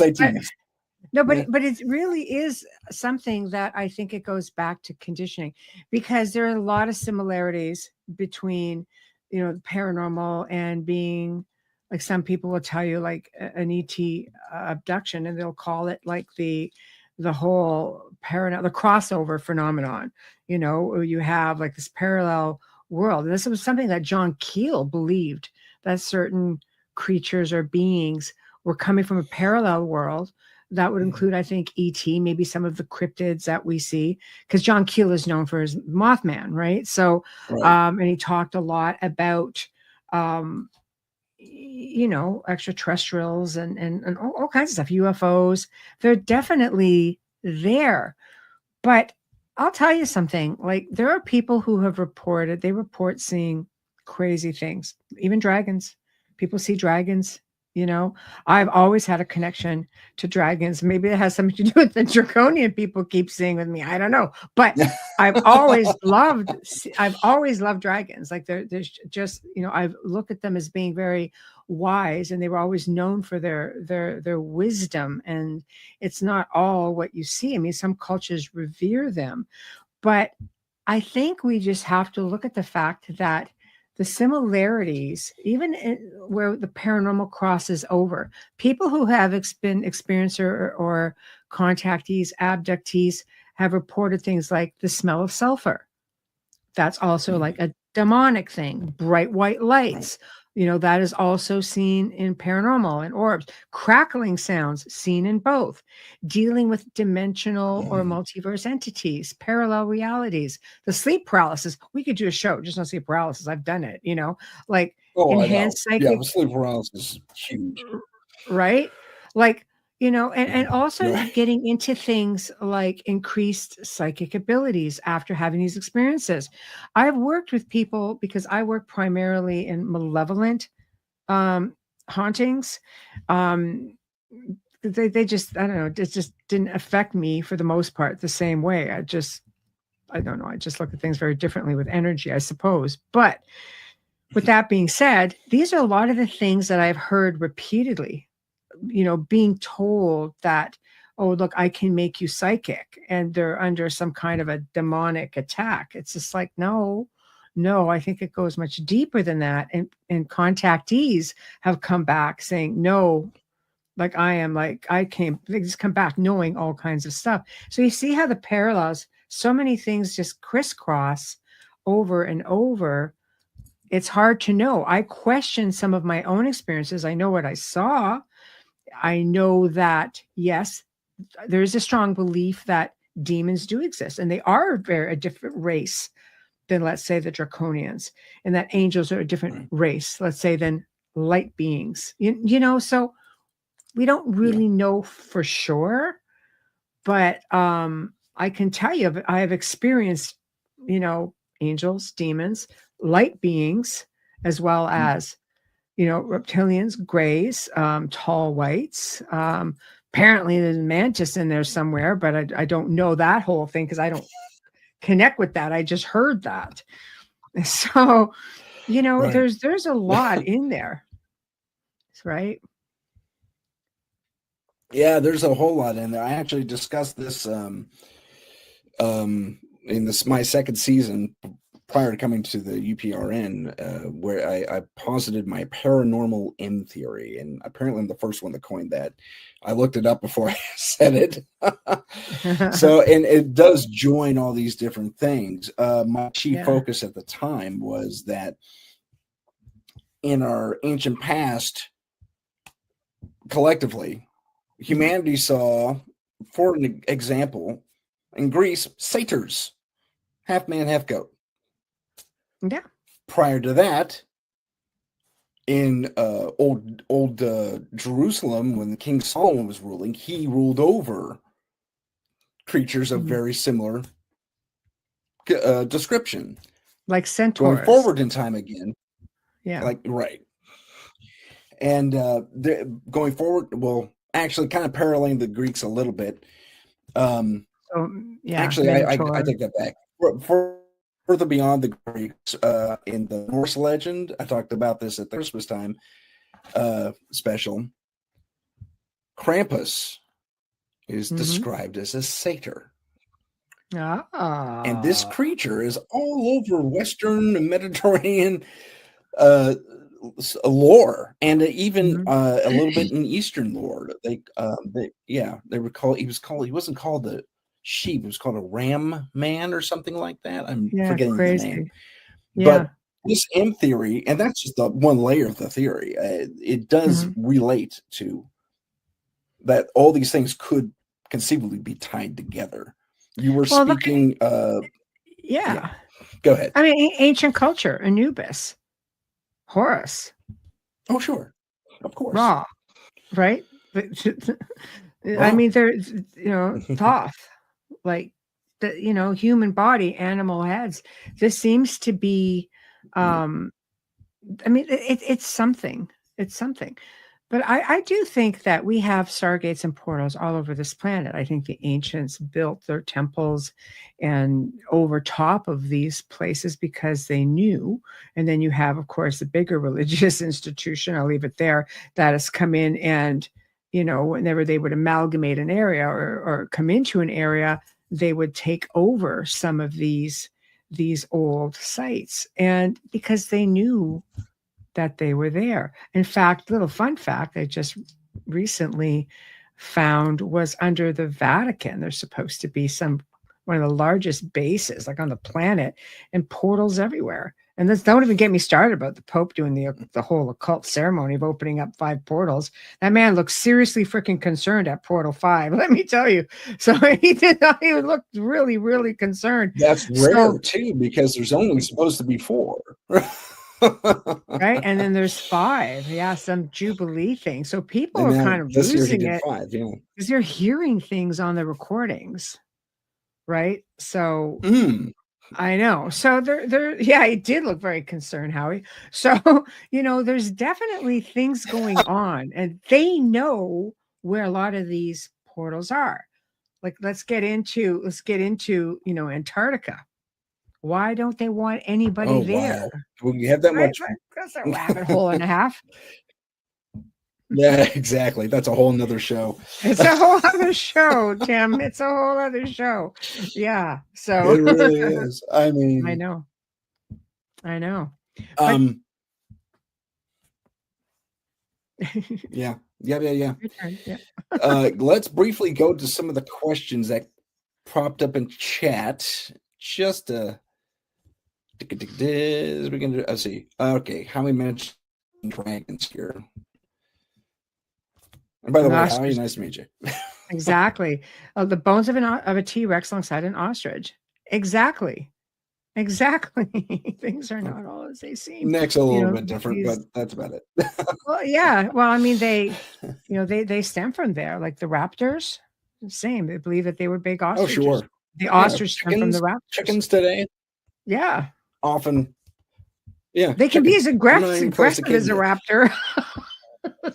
No, but it really is something that I think it goes back to conditioning, because there are a lot of similarities between, paranormal and being, like, some people will tell you, like, an ET abduction, and they'll call it like the whole the crossover phenomenon. You have like this parallel world. And this was something that John Keel believed, that certain creatures or beings were coming from a parallel world. That would include, I think, ET, maybe some of the cryptids that we see, because John Keel is known for his Mothman, right? So, and he talked a lot about, extraterrestrials and all kinds of stuff, UFOs. They're definitely there. But I'll tell you something, like, there are people who have report seeing crazy things, even dragons. People see dragons. I've always had a connection to dragons. Maybe it has something to do with the draconian people keep seeing with me. I don't know, but I've always loved dragons. Like, there's just, I've looked at them as being very wise, and they were always known for their wisdom. And it's not all what you see. I mean, some cultures revere them, But I think we just have to look at the fact that the similarities, even where the paranormal crosses over, people who have been experienced or contactees, abductees, have reported things like the smell of sulfur. That's also like a demonic thing. Bright white lights, that is also seen in paranormal and orbs. Crackling sounds seen in both. Dealing with dimensional or multiverse entities, parallel realities, the sleep paralysis. We could do a show just on sleep paralysis. I've done it, like Oh, I know. enhanced Yeah, psychic, the sleep paralysis is huge. right? Like, and also Right. getting into things like increased psychic abilities after having these experiences. I've worked with people because I work primarily in malevolent hauntings. Um, they just, I don't know, it just didn't affect me for the most part the same way. I don't know. I just look at things very differently with energy, I suppose. But with that being said, these are a lot of the things that I've heard repeatedly, being told that, oh, look, I can make you psychic, and they're under some kind of a demonic attack. It's just like, no, I think it goes much deeper than that. And contactees have come back saying, no, like they just come back knowing all kinds of stuff. So you see how the parallels, so many things just crisscross over and over. It's hard to know. I question some of my own experiences. I know what I saw. I know that, yes, there is a strong belief that demons do exist, and they are a different race than, let's say, the draconians, and that angels are a different race, let's say, than light beings. So we don't really know for sure, but I can tell you, I have experienced, angels, demons, light beings, as well as reptilians, grays, tall whites. Apparently there's a mantis in there somewhere, but I don't know that whole thing because I don't connect with that. I just heard that. So, Right. there's a lot in there, right? Yeah, there's a whole lot in there. I actually discussed this in this my second season prior to coming to the UPRN, where I posited my paranormal M theory, and apparently I'm the first one that coined that. I looked it up before I said it. So, and it does join all these different things. My chief focus at the time was that in our ancient past, collectively, humanity saw, for an example, in Greece, satyrs, half man, half goat. Yeah. Prior to that, in old Jerusalem, when King Solomon was ruling, he ruled over creatures of very similar description. Like centaurs. Going forward in time again. Yeah. Like, right. And going forward, well, actually kind of paralleling the Greeks a little bit. Actually, I take that back. Further beyond the Greeks, in the Norse legend, I talked about this at the Christmas time special. Krampus is described as a satyr. And this creature is all over Western Mediterranean lore, and even a little bit in Eastern lore. They were called. He wasn't called the sheep. It was called a ram man or something like that. I'm forgetting the name. But this M theory, and that's just the one layer of the theory. It does relate to that. All these things could conceivably be tied together. You were speaking. Go ahead. I mean, ancient culture, Anubis, Horus. Oh, sure, of course. Ra, right? I mean, there's Thoth, like the human body, animal heads. This seems to be. I mean, it's something. It's something. But I do think that we have stargates and portals all over this planet. I think the ancients built their temples and over top of these places because they knew. And then you have, of course, the bigger religious institution, I'll leave it there, that has come in and, whenever they would amalgamate an area or come into an area, they would take over some of these old sites, and because they knew that they were there. In fact, little fun fact I just recently found was under the Vatican. There's supposed to be one of the largest bases like on the planet, and portals everywhere. And this, don't even get me started about the Pope doing the whole occult ceremony of opening up 5 portals. That man looks seriously freaking concerned at portal 5. Let me tell you. So he looked really, really concerned. That's rare too, because there's only supposed to be 4. Right, and then there's 5. Yeah, some Jubilee thing. So people are kind of this year he losing did it 5, yeah. because they're hearing things on the recordings, right? So I know. So they're yeah, he did look very concerned, Howie. So there's definitely things going on, and they know where a lot of these portals are. Like let's get into Antarctica. Why don't they want anybody there? Wow. Well, you have that much. That's a rabbit hole and a half. Yeah, exactly. That's a whole nother show. It's a whole other show, Tim. It's a whole other show. Yeah. So it really is. I mean, I know. Yeah. Yeah. Yeah. Let's briefly go to some of the questions that propped up in chat. Just we're gonna do. Let's see. Okay, how we mentioned dragons here. And by the way, Howie, nice to meet you. Exactly. The bones of a T-Rex alongside an ostrich. Exactly. Things are not all as they seem. Neck's a little bit different, but that's about it. Well, yeah. Well, I mean, they stem from there. Like the raptors, same. They believe that they were big ostriches. Oh, sure. The ostrich stem from the raptors. Chickens today. Yeah. Often. Yeah. They can be as aggressive as a raptor.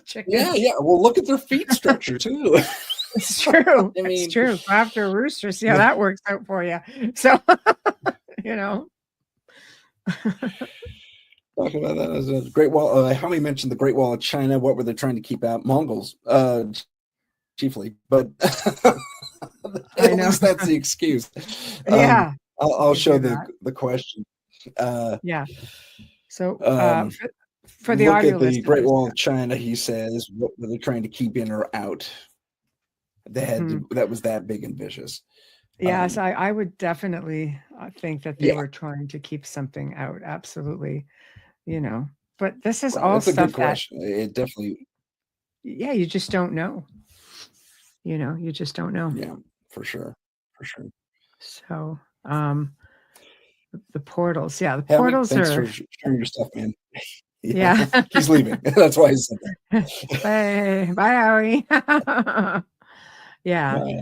Chickens. Yeah. Well, look at their feet structure too. It's true. It's true. Raptor roosters. Yeah, that works out for you. So, Talking about that as a Great Wall. How many mentioned the Great Wall of China? What were they trying to keep out? Mongols, chiefly, but at least that's the excuse. Yeah. I'll show the question. Yeah. So for the audio at the Great Wall of China, he says, what were they trying to keep in or out? They had that was that big and vicious. Yes, I would definitely think that they were trying to keep something out. Absolutely, But this is all stuff. That's a good question. It definitely. Yeah, you just don't know. You just don't know. Yeah, for sure. So, the portals. Yeah, the portals thanks are. for sharing your stuff, man. Yeah. He's leaving. That's why he's Bye, Howie. Yeah.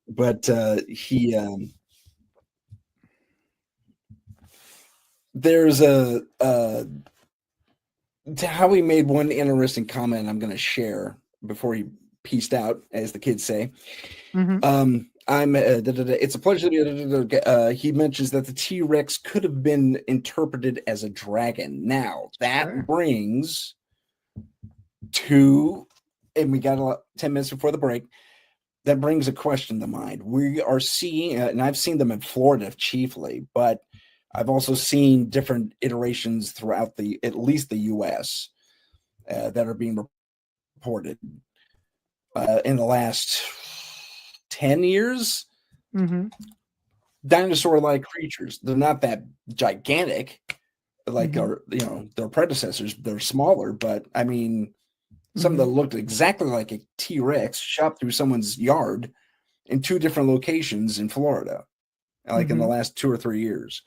But he there's how he made one interesting comment I'm going to share before he pieced out, as the kids say. It's a pleasure to he mentions that the T-Rex could have been interpreted as a dragon. Now that brings to, and we got 10 minutes before the break, that brings a question to mind. We are seeing, and I've seen them in Florida chiefly, but I've also seen different iterations throughout at least the U.S. That are being reported in the last 10 years. Dinosaur-like creatures. They're not that gigantic like their predecessors. They're smaller, but I mean, some that looked exactly like a T-Rex shot through someone's yard in 2 different locations in Florida, like in the last 2 or 3 years.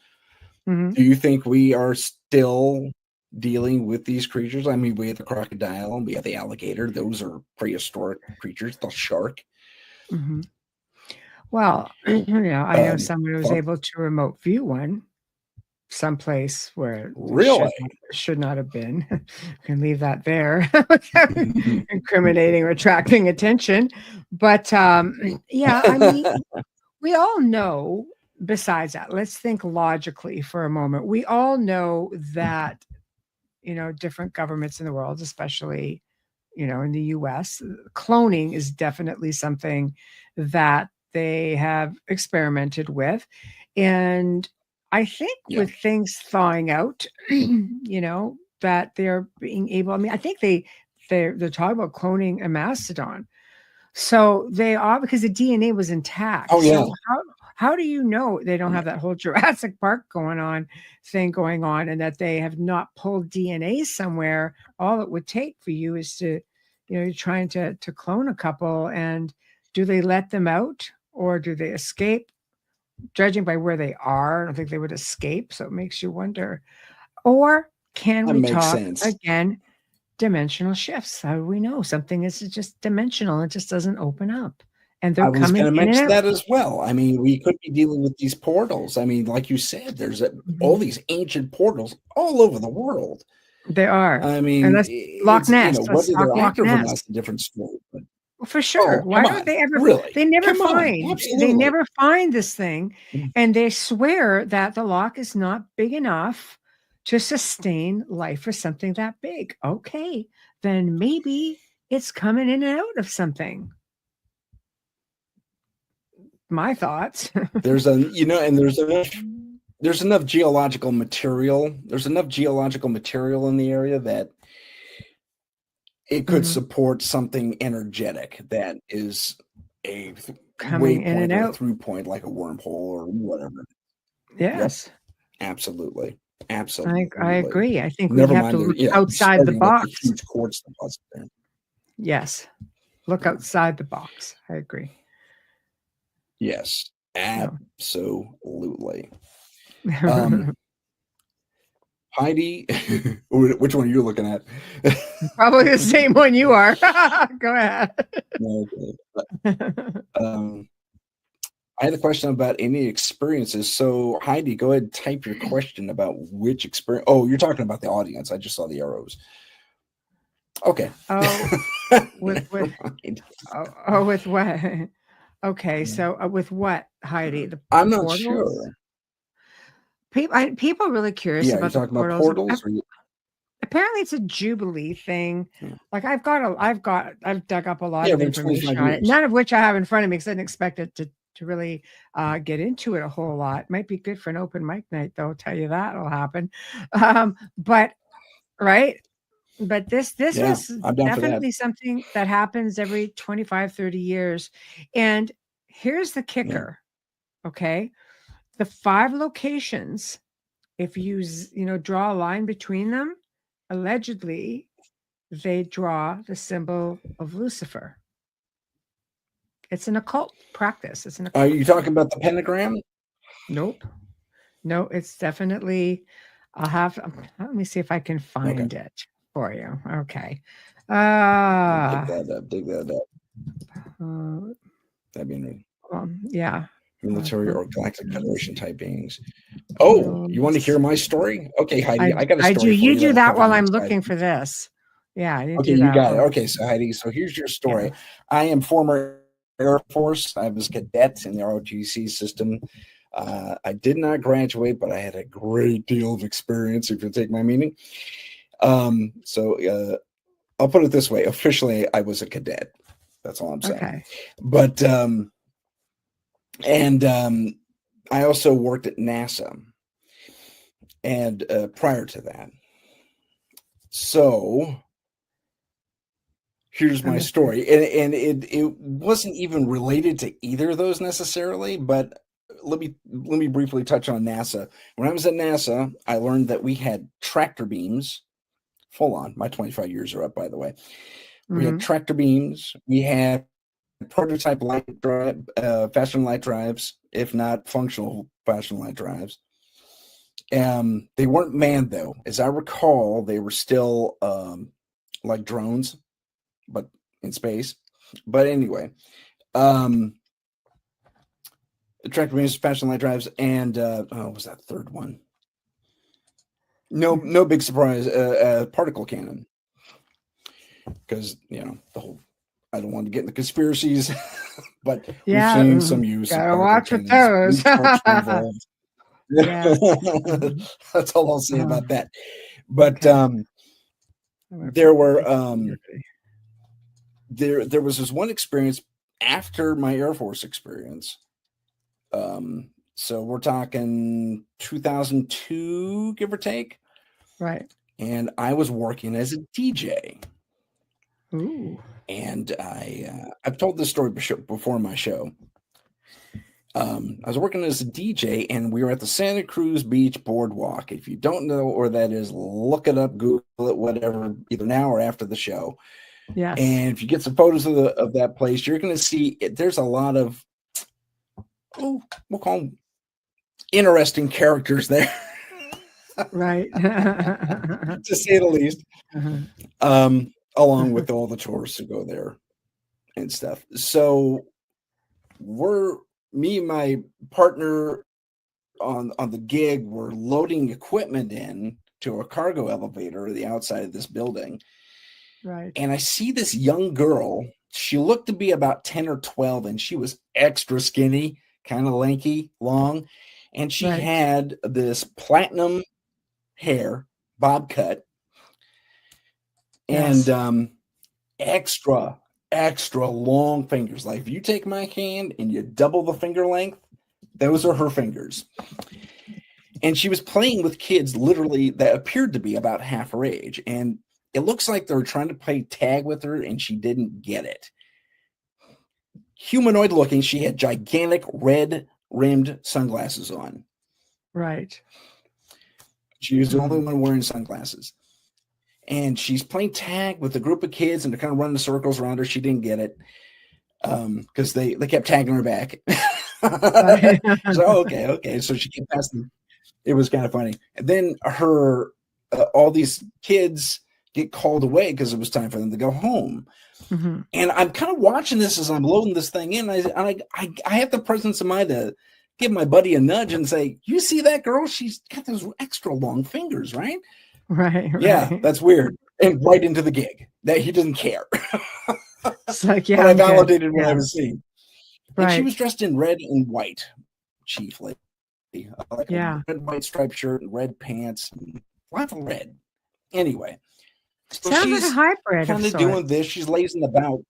Do you think we are still dealing with these creatures? I mean, we have the crocodile and we have the alligator. Those are prehistoric creatures. The shark. Well, I know someone who was able to remote view one someplace where really should not have been. Can leave that there without incriminating or attracting attention. But I mean, we all know, besides that, let's think logically for a moment. We all know that, different governments in the world, especially, in the US, cloning is definitely something that they have experimented with. And I think with things thawing out, that they're being able, I think they're talking about cloning a mastodon. So they are, because the DNA was intact. Oh, yeah. So how do you know they don't have that whole Jurassic Park going on, and that they have not pulled DNA somewhere? All it would take for you is to, you're trying to clone a couple, and do they let them out or do they escape? Judging by where they are, I don't think they would escape. So it makes you wonder. Or can we talk again? Dimensional shifts. How do we know something is just dimensional? It just doesn't open up. And they're coming in and out. I was going to mention that as well. I mean, we could be dealing with these portals. I mean, like you said, there's all these ancient portals all over the world. They are. I mean, and that's Loch Ness. Whether they're active or not is a different story. But for sure. Why don't they ever? Really? They never find. They never find this thing, and they swear that the loch is not big enough to sustain life for something that big. Okay, then maybe it's coming in and out of something. My thoughts. There's enough geological material. There's enough geological material in the area that it could support something energetic that is a coming in and out, through point, like a wormhole or whatever. Yes, yep. Absolutely. I agree. I think we have to look outside the box. Huge quartz deposit there. Yes, look outside the box. I agree. Yes, absolutely. Heidi, which one are you looking at? Probably the same one you are. Go ahead. I had a question about any experiences. So Heidi, go ahead and type your question about which experience. Oh, you're talking about the audience. I just saw the arrows. Okay. Oh, with what? Okay, so with what, Heidi? I'm not sure. People are really curious about the portals. About portals? Apparently, it's a Jubilee thing. Like I've dug up a lot of information on it, none of which I have in front of me because I didn't expect it to really get into it a whole lot. Might be good for an open mic night, though. I'll tell you that will happen. But this was definitely something that happens every 25, 30 years. And here's the kicker. Okay. The 5 locations, if you draw a line between them, allegedly they draw the symbol of Lucifer. It's an occult practice. Are you talking about the pentagram? Nope. No, it's definitely, let me see if I can find it for you. Okay. Dig that up. That'd be yeah. Military or Galactic Federation type beings. Oh, you want to hear my story? Okay, Heidi, I got a story. I do. You do that while I'm looking for this. Yeah. You got it. Okay, so Heidi, here's your story. Yeah. I am former Air Force. I was a cadet in the ROTC system. I did not graduate, but I had a great deal of experience, if you take my meaning. So I'll put it this way. Officially, I was a cadet. That's all I'm saying. Okay. But I also worked at NASA, and prior to that. So here's my story, and it wasn't even related to either of those necessarily, but let me briefly touch on NASA. When I was at NASA, I learned that we had tractor beams, full on. My 25 years are up, by the way. We had tractor beams. We had prototype light drive, fashion light drives, if not functional fashion light drives. They weren't manned though. As I recall, they were still like drones, but in space. But anyway, the tractor beams, fashion light drives, and what was that third one? No big surprise. Particle cannon, because the whole. I don't want to get into conspiracies, but we've seen some use. Gotta watch with those. That's all I'll say about that. But there were there was this one experience after my Air Force experience. So we're talking 2002, give or take. Right. And I was working as a DJ. Ooh. And I've told this story before my show. I was working as a DJ, and we were at the Santa Cruz Beach Boardwalk. If you don't know where that is, look it up, Google it, whatever, either now or after the show. Yes. And if you get some photos of that place, you're going to see there's a lot of, we'll call them interesting characters there. Right. To say the least. Along with all the tourists who go there and stuff. So me and my partner on the gig were loading equipment in to a cargo elevator at the outside of this building. Right. And I see this young girl. She looked to be about 10 or 12, and she was extra skinny, kind of lanky, long. And she had this platinum hair, bob cut, and extra long fingers. Like if you take my hand and you double the finger length, those are her fingers. And she was playing with kids literally that appeared to be about half her age. And it looks like they were trying to play tag with her, and she didn't get it. Humanoid looking, she had gigantic red rimmed sunglasses on. Right. She was the only one wearing sunglasses. And she's playing tag with a group of kids, and they're kind of running circles around her. She didn't get it because they kept tagging her back. So, okay. So she kept passing. It was kind of funny. And then all these kids get called away because it was time for them to go home. Mm-hmm. And I'm kind of watching this as I'm loading this thing in. I have the presence of mind to give my buddy a nudge and say, "You see that girl? She's got those extra long fingers, right?" Right. Yeah, that's weird. And right into the gig. That he doesn't care. It's like, yeah, but I validated what I was seeing. Right. And she was dressed in red and white, chiefly. Like a red, white striped shirt and red pants. And lots of red. Anyway. So sounds like a hybrid. Kind of doing this. She's lazing about.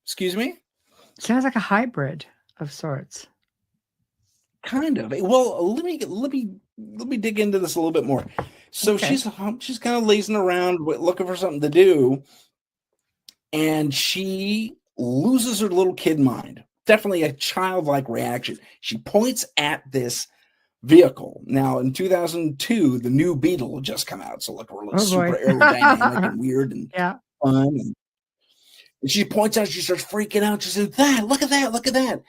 Excuse me? Sounds like a hybrid of sorts. Kind of. Well, let me dig into this a little bit more. So she's kind of lazing around looking for something to do, and she loses her little kid mind. Definitely a childlike reaction. She points at this vehicle. Now, in 2002, the new Beetle had just come out, so look, we're like super aerodynamic and weird and fun. And she points out, she starts freaking out. She says, look at that.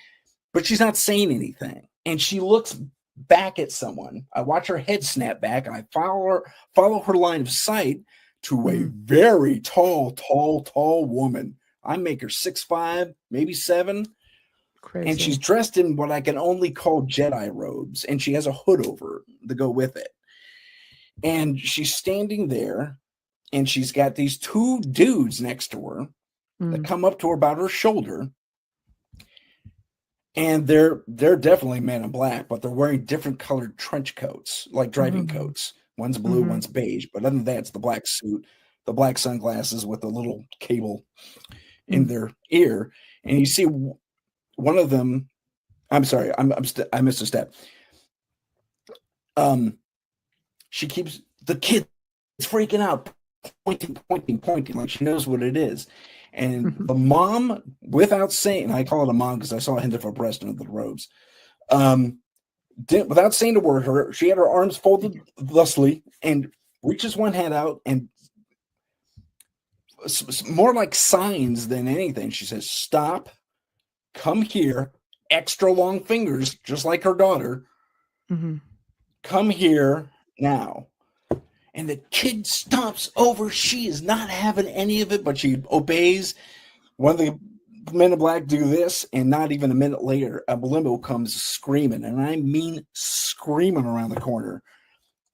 But she's not saying anything. And she looks back at someone. I watch her head snap back, and I follow her line of sight to a very tall woman. I make her 6'5", maybe 7. Crazy. And she's dressed in what I can only call Jedi robes, and she has a hood over to go with it. And she's standing there, and she's got these 2 dudes next to her that come up to her about her shoulder. And they're definitely men in black, but they're wearing different colored trench coats, like driving coats. One's blue, one's beige. But other than that, it's the black suit, the black sunglasses with a little cable in their ear. And you see one of them. I'm sorry, I missed a step. She keeps the kid freaking out, pointing, like she knows what it is. And the mom, without saying, I call it a mom because I saw a hint of her breast under the robes, without saying a word, she had her arms folded thusly and reaches one hand out, and more like signs than anything, she says, "Stop, come here," extra long fingers, just like her daughter. "Come here now." And the kid stomps over. She is not having any of it, but she obeys. One of the men in black do this, and not even a minute later, a limo comes screaming, and I mean screaming around the corner.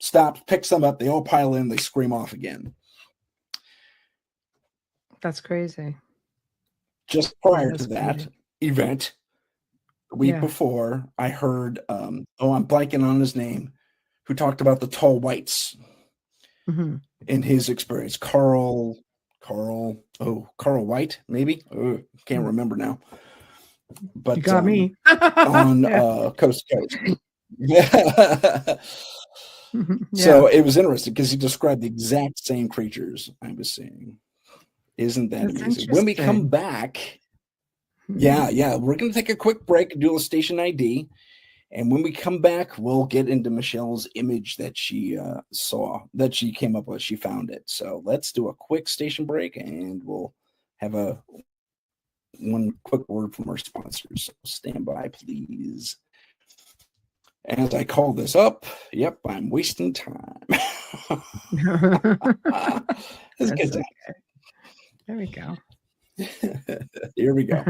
Stops, picks them up. They all pile in. They scream off again. That's crazy. Just prior to that event, the week before, I heard, I'm blanking on his name, who talked about the tall whites. In his experience, Carl Carl White, maybe. Can't remember now. But you got me on Coast to Coast. So it was interesting because he described the exact same creatures I was seeing. Isn't that amazing? When we come back, we're going to take a quick break and do a station ID. And when we come back, we'll get into Michelle's image that she saw, that she came up with. She found it. So let's do a quick station break, and we'll have one quick word from our sponsors. So stand by, please. As I call this up, yep, I'm wasting time. It's a good time. Okay. There we go. Here we go.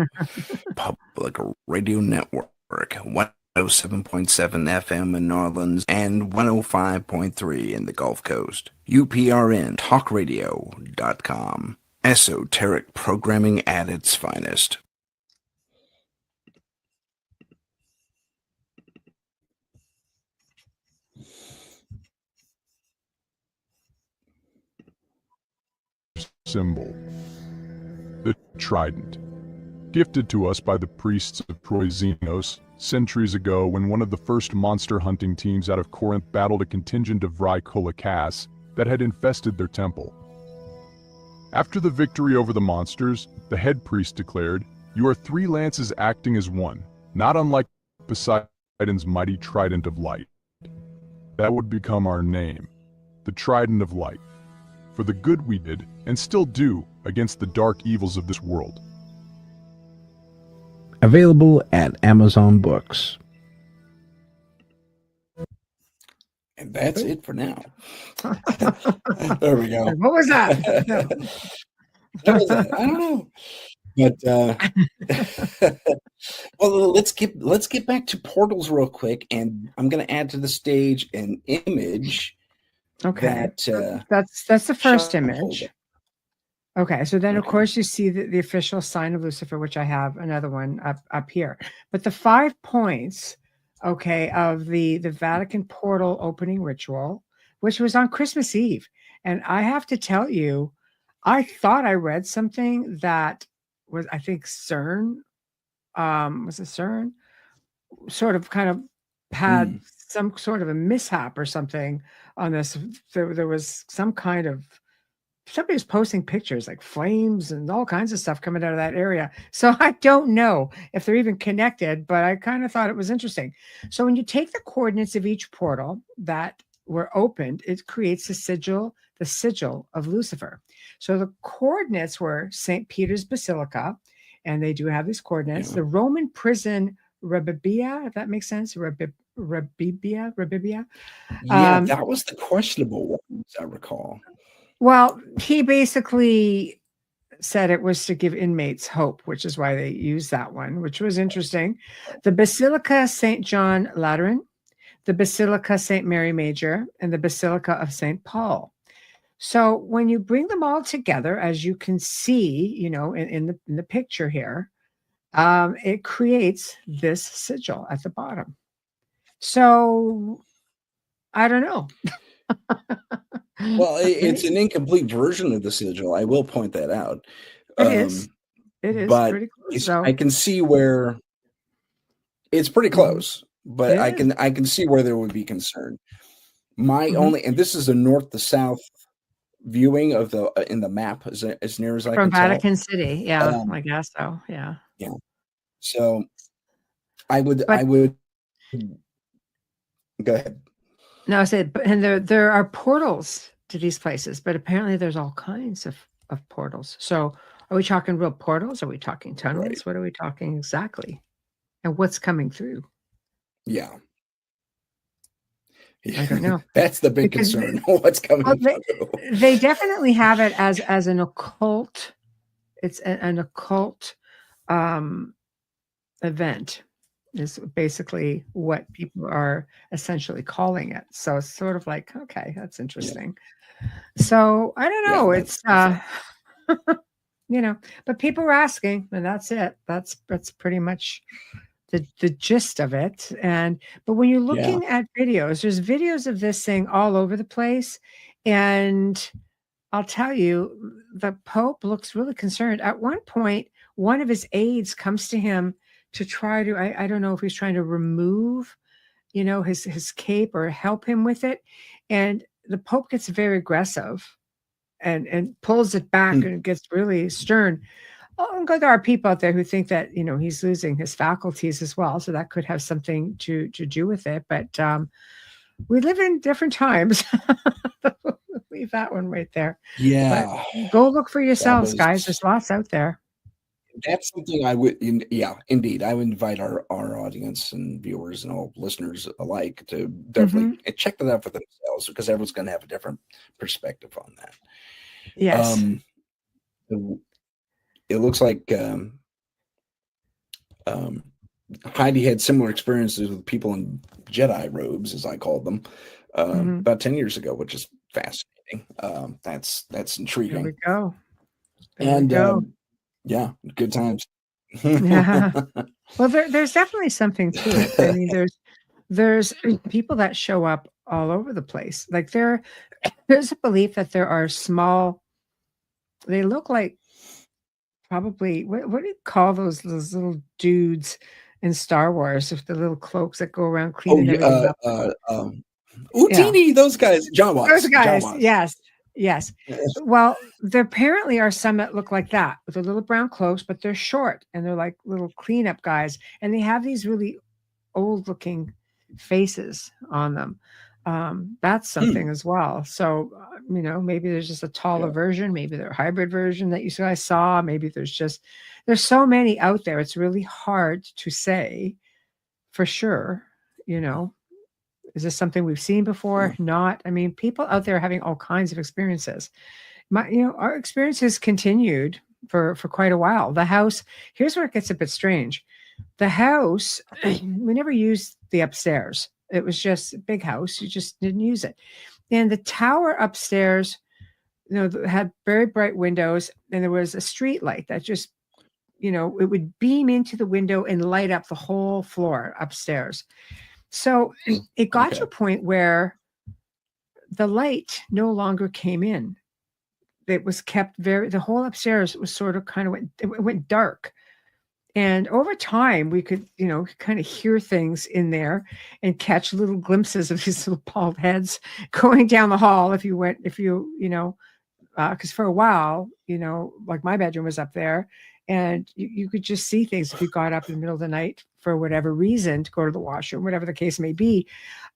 Public Radio Network, 107.7 FM in New Orleans and 105.3 in the Gulf Coast. UPRN talkradio.com. Esoteric programming at its finest. Symbol. The trident. Gifted to us by the priests of Proizinos centuries ago when one of the first monster hunting teams out of Corinth battled a contingent of Raikolakās that had infested their temple. After the victory over the monsters, the head priest declared, "You are three lances acting as one, not unlike Poseidon's mighty trident of light." That would become our name, the Trident of Light, for the good we did and still do against the dark evils of this world. Available at Amazon Books. And that's it for now. There we go. What was that? What was that? I don't know. But well, let's get back to portals real quick, and I'm going to add to the stage an image. Okay, that's the first image. Okay, so then of course you see the official sign of Lucifer, which I have another one up here. But the 5 points, okay, of the Vatican portal opening ritual, which was on Christmas Eve. And I have to tell you, I thought I read something that was, I think CERN, was it CERN? Sort of kind of had some sort of a mishap or something on this. There was some kind of, somebody was posting pictures like flames and all kinds of stuff coming out of that area. So I don't know if they're even connected, but I kind of thought it was interesting. So when you take the coordinates of each portal that were opened, it creates the sigil of Lucifer. So the coordinates were St. Peter's Basilica, and they do have these coordinates. The Roman prison Rabibia, if that makes sense. Rabibia. Yeah, that was the questionable one, as I recall. Well, he basically said it was to give inmates hope, which is why they used that one, which was interesting. The Basilica St. John Lateran, the Basilica St. Mary Major, and the Basilica of St. Paul. So when you bring them all together, as you can see, you know, in the picture here, it creates this sigil at the bottom. So I don't know. Well, it's an incomplete version of the sigil. I will point that out. It is. It is but pretty close. I can see where it's pretty close, but I can see where there would be concern. My only, and this is a north to south viewing of the in the map as near as I can tell. From Vatican City, yeah, I guess so. Yeah. So I would go ahead. No, I said, and there are portals to these places, but apparently there's all kinds of portals. So are we talking real portals? Are we talking tunnels? Right. What are we talking exactly? And what's coming through? Yeah. I don't know. That's the big concern. What's coming through? They definitely have it as an occult. It's an occult event. Is basically what people are essentially calling it. So it's sort of like, okay, that's interesting. Yeah. So I don't know. It's you know, but people were asking, and that's it. That's pretty much the gist of it. But when you're looking at videos, there's videos of this thing all over the place. And I'll tell you, the Pope looks really concerned. At one point, one of his aides comes to him to try to, I don't know if he's trying to remove, his cape or help him with it. And the Pope gets very aggressive and pulls it back and gets really stern. Oh, there are people out there who think that, he's losing his faculties as well. So that could have something to do with it. But we live in different times. Leave that one right there. Yeah. But go look for yourselves, guys. There's lots out there. That's something I would, indeed. I would invite our audience and viewers and all listeners alike to definitely check that out for themselves, because everyone's going to have a different perspective on that. Yes. It looks like Heidi had similar experiences with people in Jedi robes, as I called them, about 10 years ago, which is fascinating. That's intriguing. There we go. Yeah, good times. Yeah. Well, there's definitely something to it. I mean, there's people that show up all over the place. Like there's a belief that there are small, they look like probably, what do you call those little dudes in Star Wars with the little cloaks that go around cleaning everything up? Utini, those guys, John Watts. Those guys, yes. Well, there apparently are some that look like that with the little brown cloaks, but they're short and they're like little cleanup guys, and they have these really old-looking faces on them. That's something as well. So, maybe there's just a taller version, maybe they're a hybrid version that you guys saw. Maybe there's so many out there. It's really hard to say for sure, Is this something we've seen before? Not. I mean, people out there having all kinds of experiences. Our experiences continued for quite a while. The house, here's where it gets a bit strange. The house, we never used the upstairs. It was just a big house. You just didn't use it. And the tower upstairs, had very bright windows, and there was a street light that just, it would beam into the window and light up the whole floor upstairs. So it got to a point where the light no longer came in. It was kept the whole upstairs was sort of went dark. And over time we could, kind of hear things in there and catch little glimpses of these little bald heads going down the hall. Because for a while, like my bedroom was up there, and you could just see things if you got up in the middle of the night for whatever reason to go to the washroom, whatever the case may be.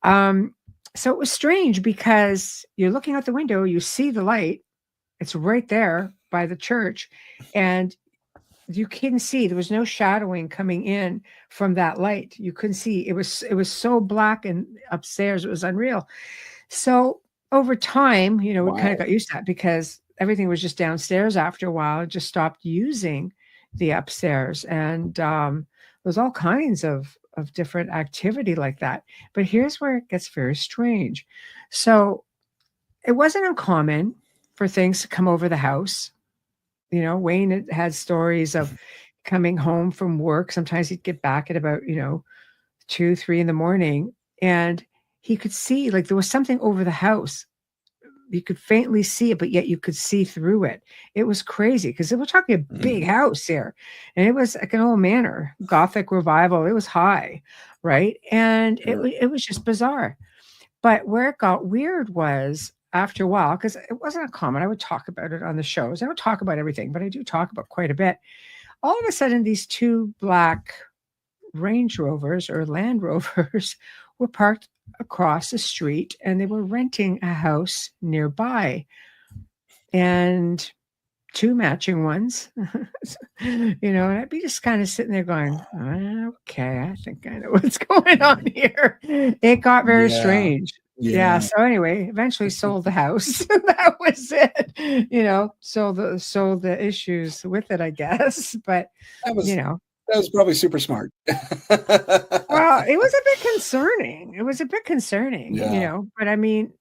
So it was strange because you're looking out the window, you see the light, it's right there by the church, and you couldn't see. There was no shadowing coming in from that light. You couldn't see. It was so black and upstairs, it was unreal. So over time, we kind of got used to that because everything was just downstairs after a while. It just stopped using the upstairs. And there's all kinds of different activity like that. But here's where it gets very strange. So it wasn't uncommon for things to come over the house. Wayne had stories of coming home from work. Sometimes he'd get back at about, 2, 3 in the morning, and he could see like there was something over the house. You could faintly see it, but yet you could see through it. It was crazy because we're talking a big house here, and it was like an old manor, Gothic revival. It was high, right? And it was just bizarre. But where it got weird was after a while, because it wasn't uncommon. I would talk about it on the shows. I don't talk about everything, but I do talk about quite a bit. All of a sudden, these 2 black Range Rovers or Land Rovers were parked across the street, and they were renting a house nearby, and 2 matching ones. And I'd be just kind of sitting there going, okay, I think I know what's going on here. It got very strange. Yeah. So anyway, eventually sold the house. That was it. So the issues with it, I guess. But that was probably super smart. Well, it was a bit concerning. Yeah. But I mean,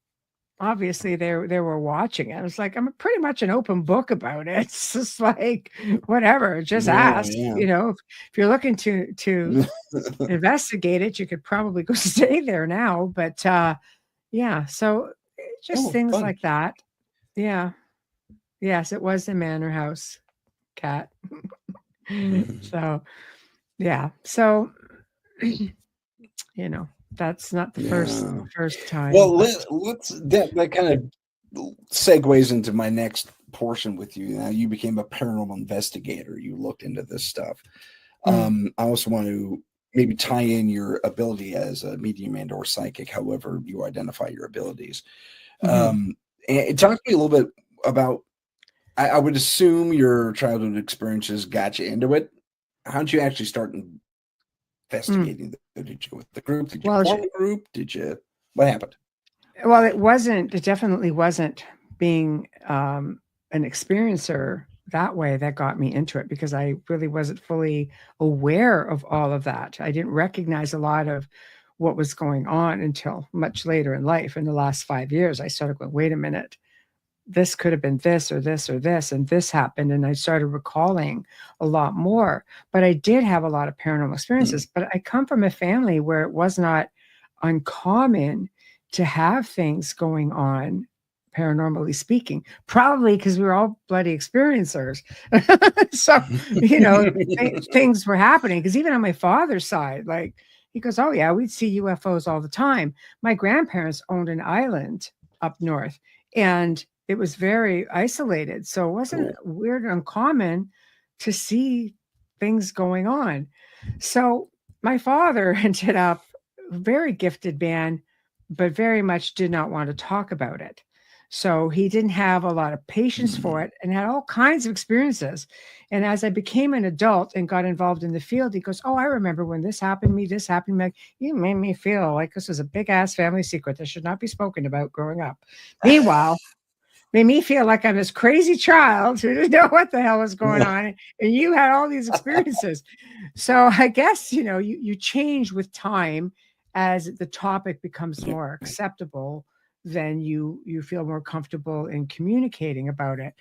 obviously they were watching it. I was like, I'm pretty much an open book about it. It's just like, whatever, just ask. If you're looking to investigate it, you could probably go stay there now. But so just things fun. like that. Yeah. Yes, it was the manor house cat. So, yeah. So, that's not the Yeah. first time. Well, But let's that kind of segues into my next portion with you. Now, you became a paranormal investigator. You looked into this stuff. I also want to maybe tie in your ability as a medium and or psychic, however you identify your abilities. And talk to me a little bit about, I would assume your childhood experiences got you into it. How did you actually start investigating? Did you go with the group? Did you Well, form a group? What happened? Well, it definitely wasn't being an experiencer that way that got me into it, because I really wasn't fully aware of all of that. I didn't recognize a lot of what was going on until much later in life. In the last 5 years, I started going, wait a minute, this could have been this or this or this, and this happened. And I started recalling a lot more. But I did have a lot of paranormal experiences. But I come from a family where it was not uncommon to have things going on, paranormally speaking, probably because we were all bloody experiencers. So, things were happening. Because even on my father's side, like, he goes, oh yeah, we'd see UFOs all the time. My grandparents owned an island up north, and it was very isolated. So it wasn't weird and uncommon to see things going on. So my father ended up a very gifted man, but very much did not want to talk about it. So he didn't have a lot of patience for it and had all kinds of experiences. And as I became an adult and got involved in the field, he goes, oh, I remember when this happened to me, this happened to me. You made me feel like this was a big ass family secret that should not be spoken about growing up. Meanwhile, made me feel like I'm this crazy child who didn't know what the hell was going on. And you had all these experiences. So I guess, you change with time as the topic becomes more acceptable. Then you feel more comfortable in communicating about it,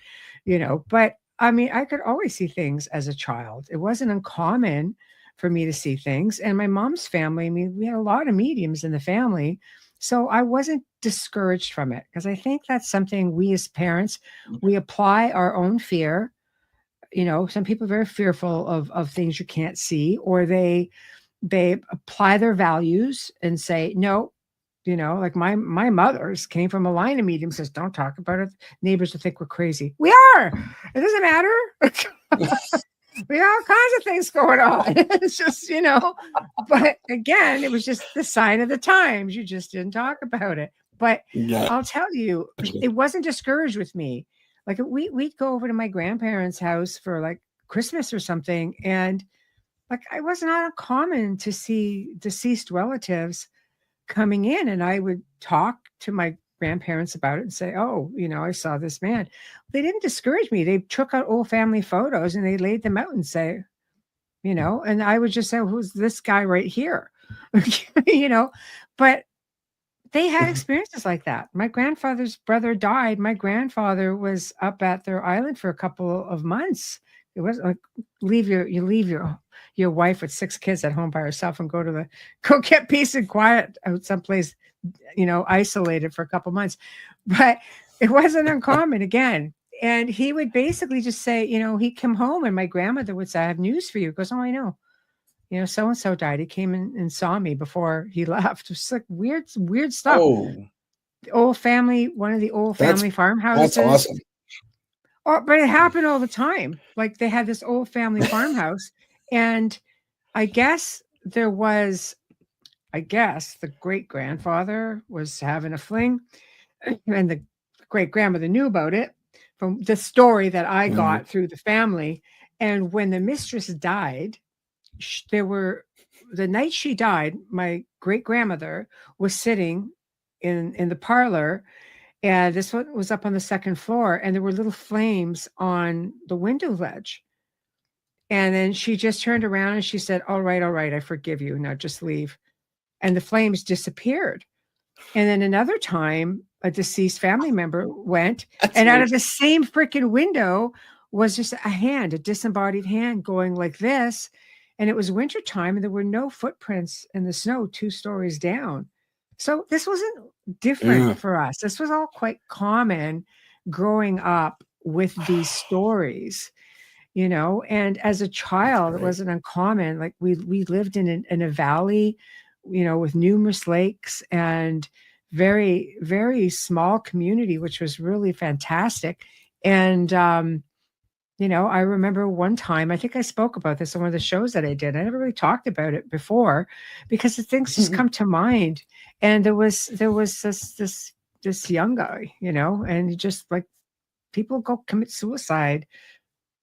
But I mean, I could always see things as a child. It wasn't uncommon for me to see things. And my mom's family, I mean, we had a lot of mediums in the family. So I wasn't discouraged from it, because I think that's something we as parents, we apply our own fear. Some people are very fearful of things you can't see, or they apply their values and say, no, like my mother's came from a line of mediums, says, don't talk about it. Neighbors will think we're crazy. We are. It doesn't matter. We have all kinds of things going on. It's just, but again, it was just the sign of the times. You just didn't talk about it. But I'll tell you, it wasn't discouraged with me. Like we'd go over to my grandparents' house for like Christmas or something. And like, it was not uncommon to see deceased relatives coming in, and I would talk to my grandparents about it and say, oh, I saw this man. They didn't discourage me. They took out old family photos and they laid them out and say, and I would just say, who's this guy right here? But they had experiences like that. My grandfather's brother died. My grandfather was up at their island for a couple of months. It was like, leave your wife with 6 kids at home by herself and go get peace and quiet out someplace, isolated for a couple months. But it wasn't uncommon again. And he would basically just say, he'd come home and my grandmother would say, I have news for you. He goes, oh, I know. So-and-so died. He came in and saw me before he left. It's like weird stuff. Oh, The old family, one of the old family farmhouses. That's awesome. But it happened all the time. Like they had this old family farmhouse, and I guess the great grandfather was having a fling, and the great grandmother knew about it from the story that I got through the family. And when the mistress died, the night she died, my great grandmother was sitting in the parlor. And this one was up on the second floor, and there were little flames on the window ledge. And then she just turned around and she said, all right, I forgive you. Now just leave. And the flames disappeared. And then another time, a deceased family member went, and out of the same freaking window was just a disembodied hand going like this. And it was wintertime, and there were no footprints in the snow 2 stories down. So this wasn't different for us. This was all quite common growing up with these stories, you know. And as a child, it wasn't uncommon. Like we lived in a valley, you know, with numerous lakes and very, very small community, which was really fantastic. And you know, I remember one time, I think I spoke about this on one of the shows that I did. I never really talked about it before because the things just come to mind. And there was this young guy, you know, and he just like, people go commit suicide,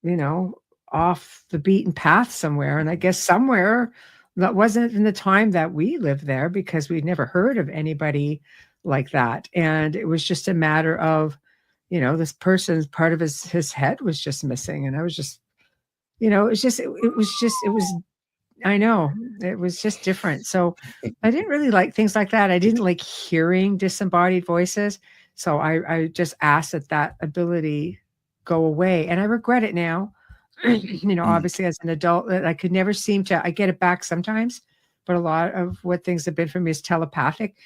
you know, off the beaten path somewhere. And I guess somewhere that wasn't in the time that we lived there, because we'd never heard of anybody like that. And it was just a matter of, you know, this person's part of his head was just missing. And I was just, you know, I know it was just different. So I didn't really like things like that. I didn't like hearing disembodied voices. So I just asked that ability go away. And I regret it now. You know, obviously as an adult, I could never seem to, I get it back sometimes, but a lot of what things have been for me is telepathic.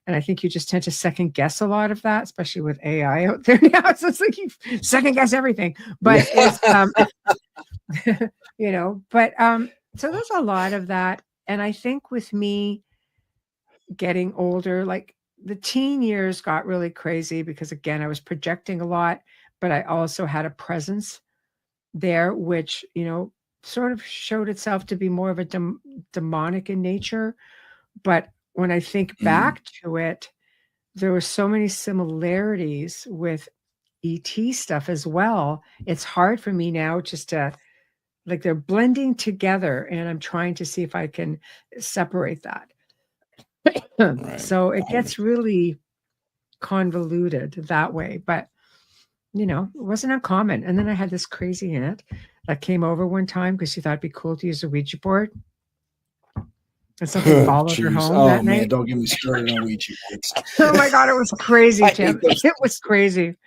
And I think you just tend to second guess a lot of that, especially with AI out there now. So it's like you second guess everything. But it's, you know, but so there's a lot of that. And I think with me getting older, like the teen years got really crazy because again, I was projecting a lot, but I also had a presence there, which, you know, sort of showed itself to be more of a demonic in nature. But when I think back to it, there were so many similarities with ET stuff as well. It's hard for me now just to, like, they're blending together, and I'm trying to see if I can separate that. So it gets really convoluted that way, but you know, it wasn't uncommon. And then I had this crazy aunt that came over one time because she thought it'd be cool to use a Ouija board. And something followed her home that night. Don't get me started on Ouija boards. Oh my God, it was crazy, Tim. It was crazy.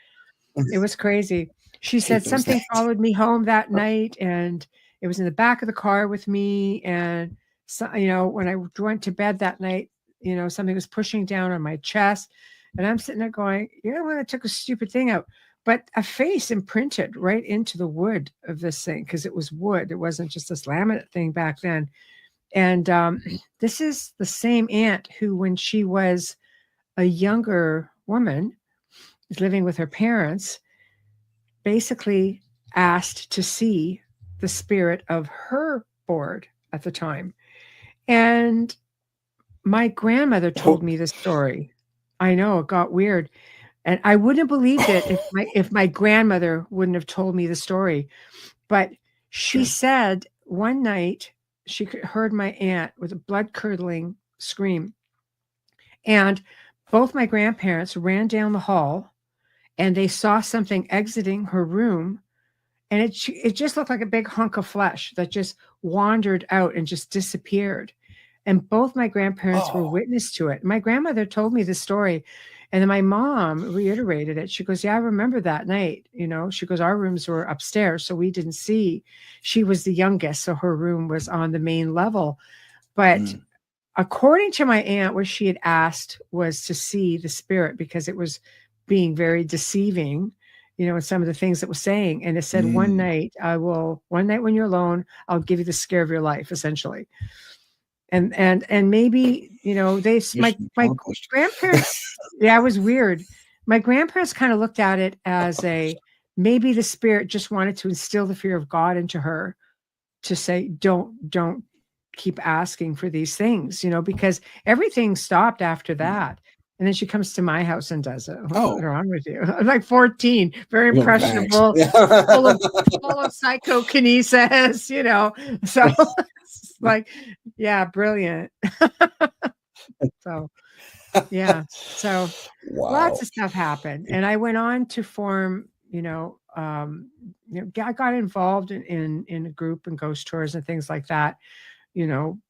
It was crazy. She said something followed me home that night, and it was in the back of the car with me. And so, you know, when I went to bed that night, you know, something was pushing down on my chest, and I'm sitting there going, "You're the one that took a stupid thing out." But a face imprinted right into the wood of this thing because it was wood. It wasn't just this laminate thing back then. And this is the same aunt who, when she was a younger woman, was living with her parents, basically asked to see the spirit of her board at the time. And my grandmother told me this story. I know, it got weird. And I wouldn't have believed it if my grandmother wouldn't have told me the story. But she said one night she heard my aunt with a blood-curdling scream. And both my grandparents ran down the hall, and they saw something exiting her room. And it just looked like a big hunk of flesh that just wandered out and just disappeared. And both my grandparents were witness to it. My grandmother told me the story. And then my mom reiterated it. She goes, "Yeah, I remember that night." You know, she goes, "Our rooms were upstairs, so we didn't see." She was the youngest, so her room was on the main level. But according to my aunt, what she had asked was to see the spirit because it was being very deceiving, you know, in some of the things it was saying. And it said, one night when you're alone, I'll give you the scare of your life, essentially. And maybe, you know, my grandparents, yeah, it was weird. My grandparents kind of looked at it as maybe the spirit just wanted to instill the fear of God into her to say, don't keep asking for these things, you know, because everything stopped after that. And then she comes to my house and does it. What's wrong with you? I'm like 14, very impressionable, full of psychokinesis, you know. So it's like, yeah, brilliant. So yeah. So lots of stuff happened. And I went on to form, I got involved in a group and ghost tours and things like that, you know,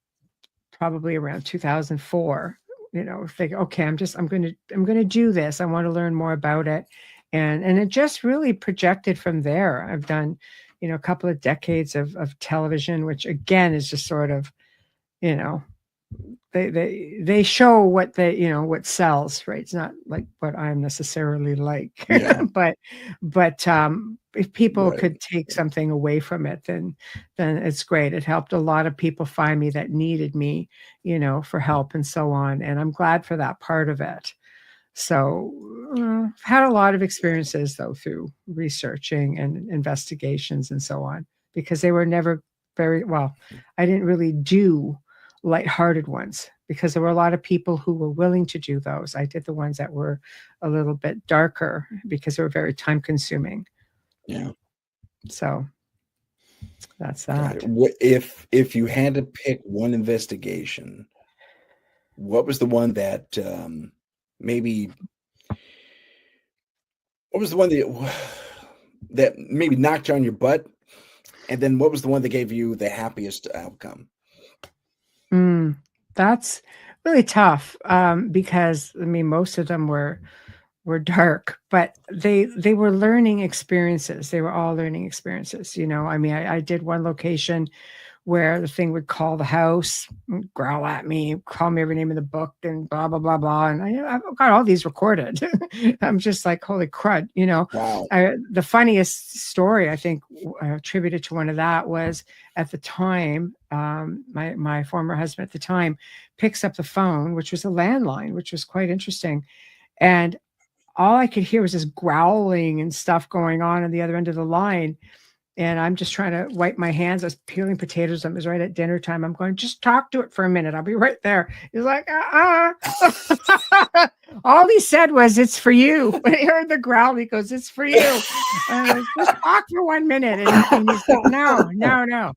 probably around 2004. You know, think, okay, I'm going to do this. I want to learn more about it. And it just really projected from there. I've done, you know, a couple of decades of television, which again is just sort of, you know, they show what what sells, right? It's not like what I'm necessarily like. Yeah. but if people Right. could take something away from it, then it's great. It helped a lot of people find me that needed me, for help and so on. And I'm glad for that part of it. So I've had a lot of experiences though through researching and investigations and so on, because they were never very well. I didn't really do lighthearted ones because there were a lot of people who were willing to do those. I did the ones that were a little bit darker because they were very time consuming. Yeah. So that's Got that. it. If you had to pick one investigation, what was the one that maybe? What was the one that maybe knocked you on your butt? And then what was the one that gave you the happiest outcome? That's really tough, because I mean most of them were dark, but they were learning experiences. They were all learning experiences. I mean, I did one location where the thing would call the house, growl at me, call me every name in the book, and blah blah blah blah. And I've got all these recorded. I'm just like, holy crud, Wow. The funniest story I think attributed to one of that was at the time, my former husband at the time picks up the phone, which was a landline, which was quite interesting, and all I could hear was this growling and stuff going on the other end of the line. And I'm just trying to wipe my hands. I was peeling potatoes. It was right at dinner time. I'm going, just talk to it for a minute. I'll be right there. He's like, All he said was, it's for you. When he heard the growl, he goes, it's for you. Just talk for 1 minute. And he's like, no.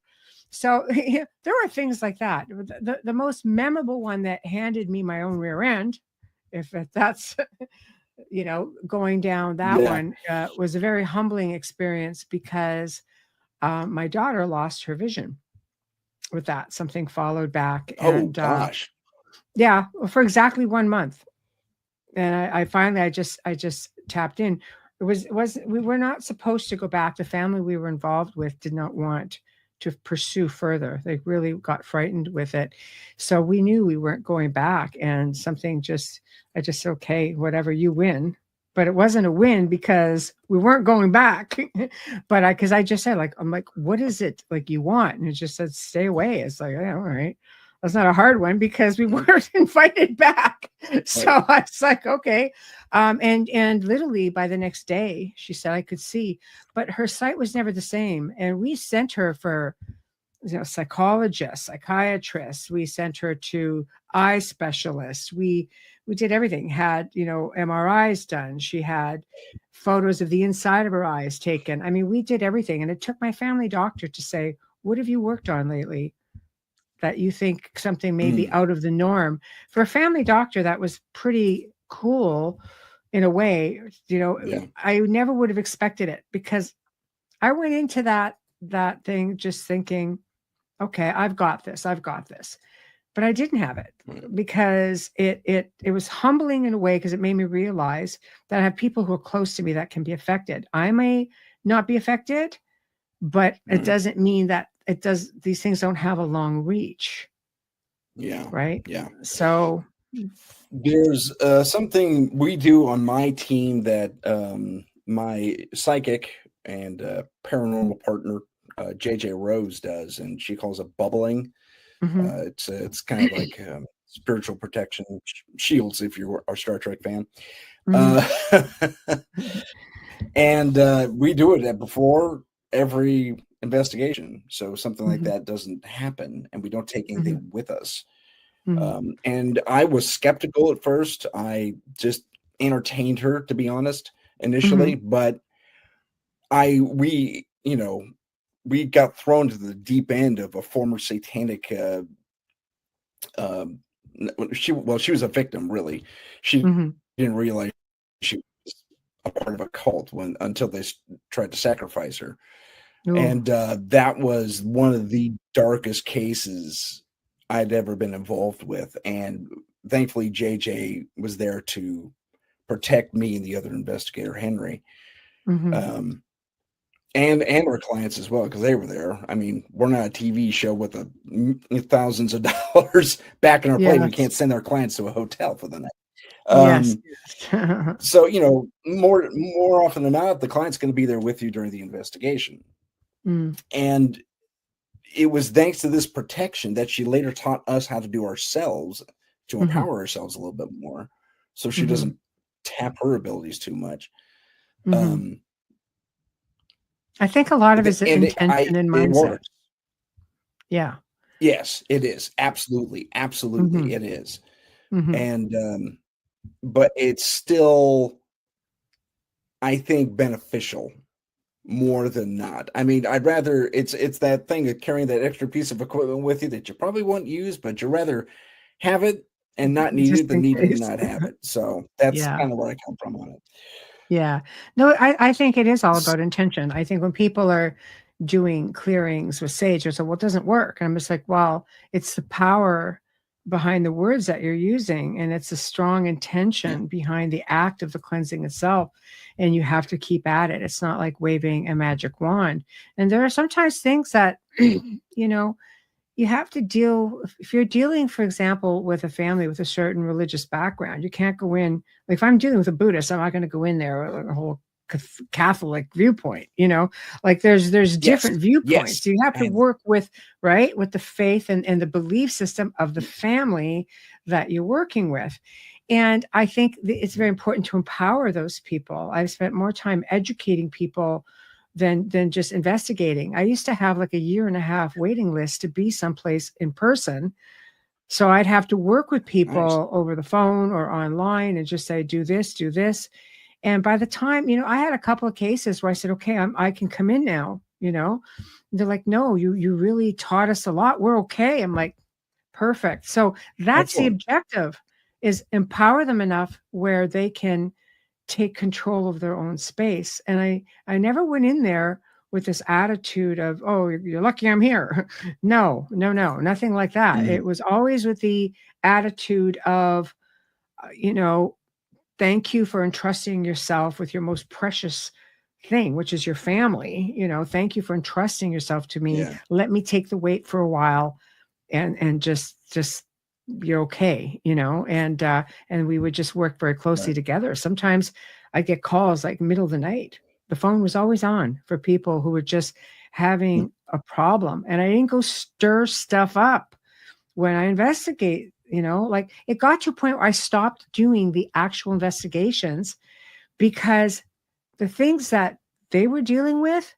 So there were things like that. The most memorable one that handed me my own rear end, if that's... going down that one was a very humbling experience because my daughter lost her vision with that. Something followed back. And gosh. for exactly 1 month. And I finally, I just tapped in. We were not supposed to go back. The family we were involved with did not want to pursue further. They really got frightened with it. So we knew we weren't going back, and I just said, okay, whatever, you win. But it wasn't a win because we weren't going back. But because I just said, I'm like, what is it like you want? And it just said, stay away. It's like, yeah, all right. That's not a hard one because we weren't invited back. So I was like, okay. And literally by the next day, she said I could see, but her sight was never the same. And we sent her for, psychologists, psychiatrists. We sent her to eye specialists. We did everything. Had, MRIs done. She had photos of the inside of her eyes taken. I mean, we did everything. And it took my family doctor to say, what have you worked on lately that you think something may be out of the norm? For a family doctor, that was pretty cool in a way. I never would have expected it because I went into that thing just thinking, okay, I've got this. But I didn't have it because it was humbling in a way, because it made me realize that I have people who are close to me that can be affected. I may not be affected, but it doesn't mean that these things don't have a long reach. Yeah. Right. Yeah. So there's something we do on my team that my psychic and paranormal partner, JJ Rose, does, and she calls it bubbling. It's kind of like spiritual protection shields if you're a Star Trek fan. And we do it before every investigation, so something like that doesn't happen, and we don't take anything with us. And I was skeptical at first. I just entertained her, to be honest, initially, but we got thrown to the deep end of a former satanic she was a victim, really. She didn't realize she was a part of a cult until they tried to sacrifice her. Ooh. And that was one of the darkest cases I'd ever been involved with. And thankfully JJ was there to protect me and the other investigator, Henry. and our clients as well, because they were there. I mean, we're not a TV show with thousands of dollars back in our plate. We Yes. can't send our clients to a hotel for the night. Yes. So, you know, more often than not, the client's going to be there with you during the investigation. Mm. And it was thanks to this protection that she later taught us how to do ourselves, to empower ourselves a little bit more, so she doesn't tap her abilities too much. I think a lot of it's intention and It mindset. works. Yeah. Yes, it is. Absolutely. Absolutely, it is. Mm-hmm. And but it's still, I think, beneficial more than not. I mean, I'd rather it's that thing of carrying that extra piece of equipment with you that you probably won't use, but you'd rather have it and not need Just it than in need it and case. not have it. So that's Yeah. kind of where I come from on it. Yeah. No, I think it is all about intention. I think when people are doing clearings with sage, they say, well, it doesn't work. And I'm just like, well, it's the power behind the words that you're using, and it's a strong intention behind the act of the cleansing itself. And you have to keep at it. It's not like waving a magic wand. And there are sometimes things that, you know, you have to deal, if you're dealing, for example, with a family with a certain religious background, you can't go in, like if I'm dealing with a Buddhist, I'm not going to go in there with a whole Catholic viewpoint, you know, like there's different viewpoints. So you have to work with, right, with the faith and the belief system of the family that you're working with. And I think it's very important to empower those people. I've spent more time educating people than just investigating. I used to have like a 1.5 year waiting list to be someplace in person. So I'd have to work with people over the phone or online and just say, do this, do this. And by the time, you know, I had a couple of cases where I said, okay, I can come in now, you know. And they're like, no, you really taught us a lot. We're okay. I'm like, perfect. So that's the objective, is empower them enough where they can take control of their own space. And I never went in there with this attitude of, oh, you're lucky I'm here. No, nothing like that. It was always with the attitude of, you know, thank you for entrusting yourself with your most precious thing, which is your family. You know, thank you for entrusting yourself to me. Let me take the weight for a while and just you're okay, you know, and we would just work very closely together. Sometimes I get calls like middle of the night. The phone was always on for people who were just having a problem, and I didn't go stir stuff up when I investigate. You know, like it got to a point where I stopped doing the actual investigations because the things that they were dealing with,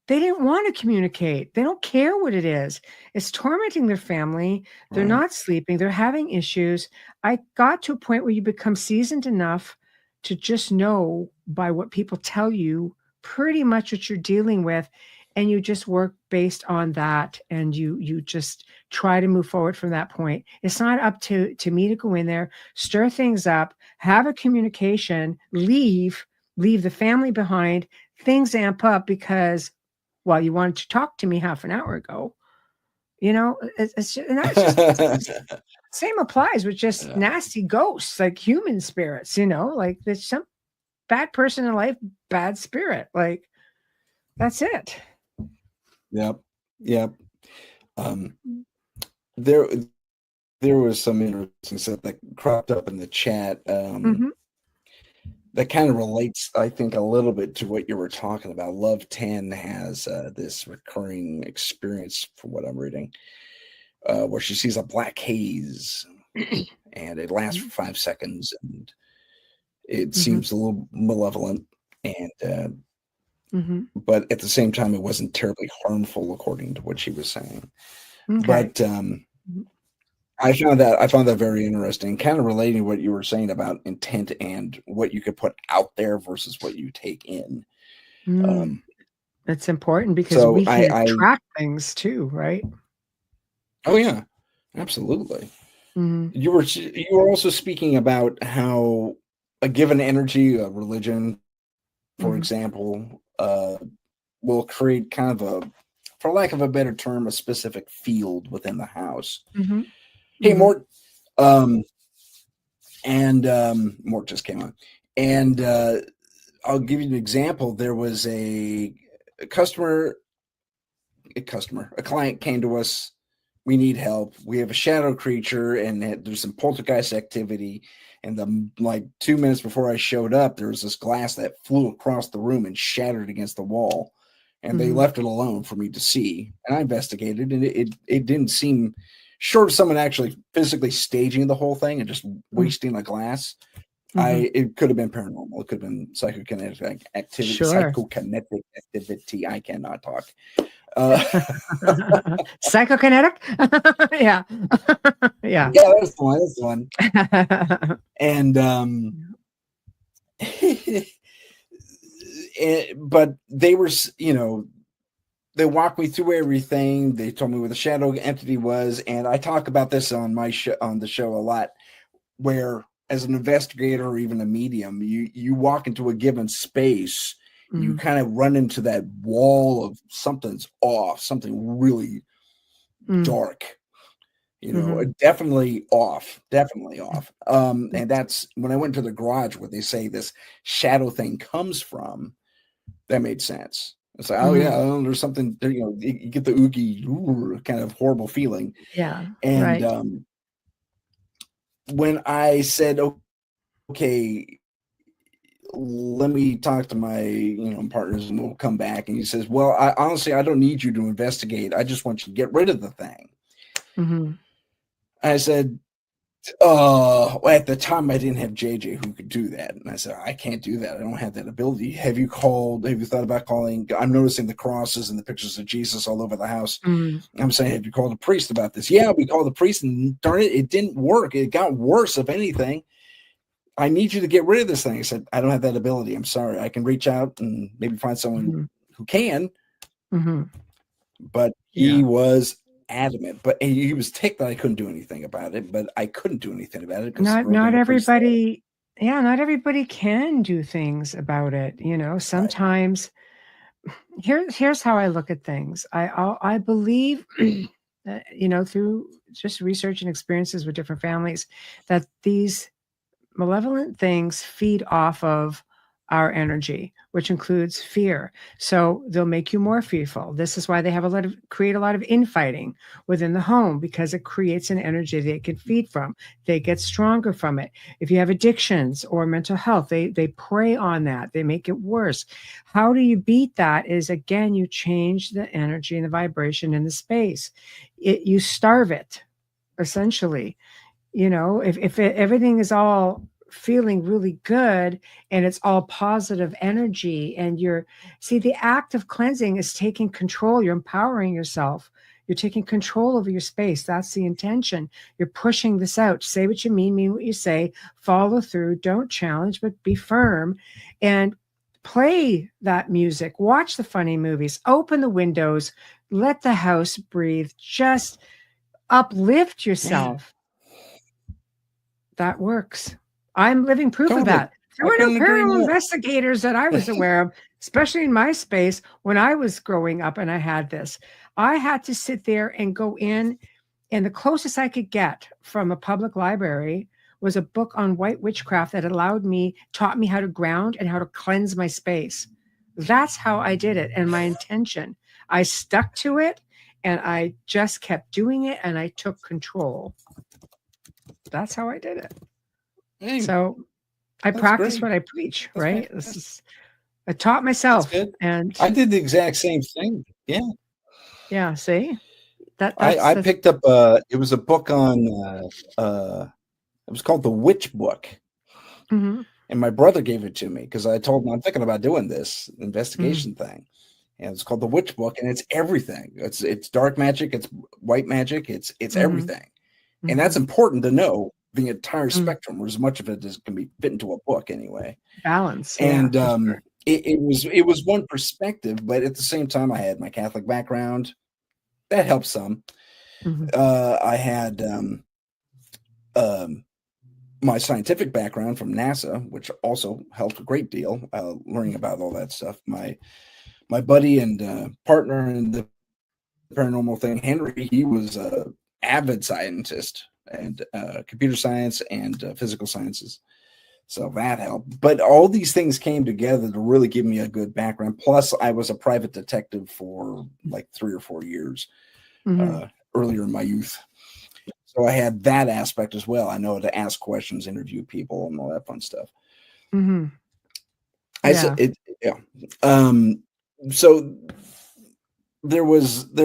they didn't want to communicate. They don't care what it is. It's tormenting their family. They're not sleeping. They're having issues. I got to a point where you become seasoned enough to just know by what people tell you pretty much what you're dealing with. And you just work based on that. And you just try to move forward from that point. It's not up to me to go in there, stir things up, have a communication, leave the family behind, things amp up because, well, you wanted to talk to me half an hour ago. You know, it's just, and that's just same applies with just nasty ghosts, like human spirits, you know, like there's some bad person in life, bad spirit. Like that's it. Yep. There was some interesting stuff that cropped up in the chat. That kind of relates, I think, a little bit to what you were talking about. Love 10 has this recurring experience, from what I'm reading, where she sees a black haze and it lasts for 5 seconds and it seems a little malevolent, and but at the same time, it wasn't terribly harmful, according to what she was saying. But I found that very interesting, kind of relating to what you were saying about intent and what you could put out there versus what you take in. That's important because we can attract things too, right? Oh yeah, absolutely. You were also speaking about how a given energy, a religion, for example, will create kind of a, for lack of a better term, a specific field within the house. Hey, Mort. Mort just came on. And I'll give you an example. There was a a client came to us. We need help. We have a shadow creature, and there's some poltergeist activity. And like 2 minutes before I showed up, there was this glass that flew across the room and shattered against the wall. And they left it alone for me to see. And I investigated, and it didn't seem, short of someone actually physically staging the whole thing and just wasting a glass. It could have been paranormal. It could have been psychokinetic activity. Sure. Psychokinetic activity. I cannot talk. Psychokinetic. Yeah. Yeah. Yeah, that's the one. That's the one. And but they were, they walked me through everything. They told me where the shadow entity was, and I talk about this on my on the show a lot, where as an investigator or even a medium, you walk into a given space, you kind of run into that wall of something's off, something really dark, definitely off. And that's when I went to the garage where they say this shadow thing comes from. That made sense. It's like, oh yeah, there's something there, you get the oogie kind of horrible feeling. Yeah. And right. When I said, okay, let me talk to my partners and we'll come back, and he says, well, I don't need you to investigate. I just want you to get rid of the thing. I said, at the time I didn't have JJ who could do that. And I said, I can't do that. I don't have that ability. Have you thought about calling? I'm noticing the crosses and the pictures of Jesus all over the house. I'm saying, have you called a priest about this? Yeah, we called the priest, and darn it, it didn't work. It got worse, if anything. I need you to get rid of this thing. I said, I don't have that ability. I'm sorry. I can reach out and maybe find someone who can. But he was adamant, but he was ticked that I couldn't do anything about it, but I couldn't do anything about it. Not everybody, not everybody can do things about it. Sometimes here's how I look at things. I believe, through just research and experiences with different families, that these malevolent things feed off of our energy, which includes fear. So they'll make you more fearful. This is why they create a lot of infighting within the home, because it creates an energy they can feed from. They get stronger from it. If you have addictions or mental health, they prey on that. They make it worse. How do you beat that? Is, again, you change the energy and the vibration in the space. You starve it, essentially. If everything is all feeling really good and it's all positive energy, and the act of cleansing is taking control. You're empowering yourself. You're taking control over your space. That's the intention. You're pushing this out. Say what you mean what you say, follow through, don't challenge, but be firm, and play that music, watch the funny movies, open the windows, let the house breathe, just uplift yourself. That works. I'm living proof of that. There were no paranormal investigators that I was aware of, especially in my space when I was growing up and I had this. I had to sit there and go in, and the closest I could get from a public library was a book on white witchcraft that taught me how to ground and how to cleanse my space. That's how I did it, and my intention. I stuck to it, and I just kept doing it, and I took control. That's how I did it. So I practice what I preach, right? I taught myself, and I did the exact same thing. Yeah. Yeah. See, I picked up it was a book on it was called The Witch Book. And my brother gave it to me because I told him I'm thinking about doing this investigation thing. And it's called The Witch Book, and it's everything. It's dark magic, it's white magic, it's everything. And that's important to know, the entire spectrum, or as much of it as can be fit into a book anyway. Balance. And it was one perspective, but at the same time I had my Catholic background. That helped some. I had my scientific background from NASA, which also helped a great deal, learning about all that stuff. My buddy and partner in the paranormal thing, Henry, he was an avid scientist and computer science and physical sciences. So that helped. But all these things came together to really give me a good background. Plus, I was a private detective for like 3 or 4 years earlier in my youth. So I had that aspect as well. I know to ask questions, interview people, and all that fun stuff. Mm-hmm. I said it, yeah. So there was I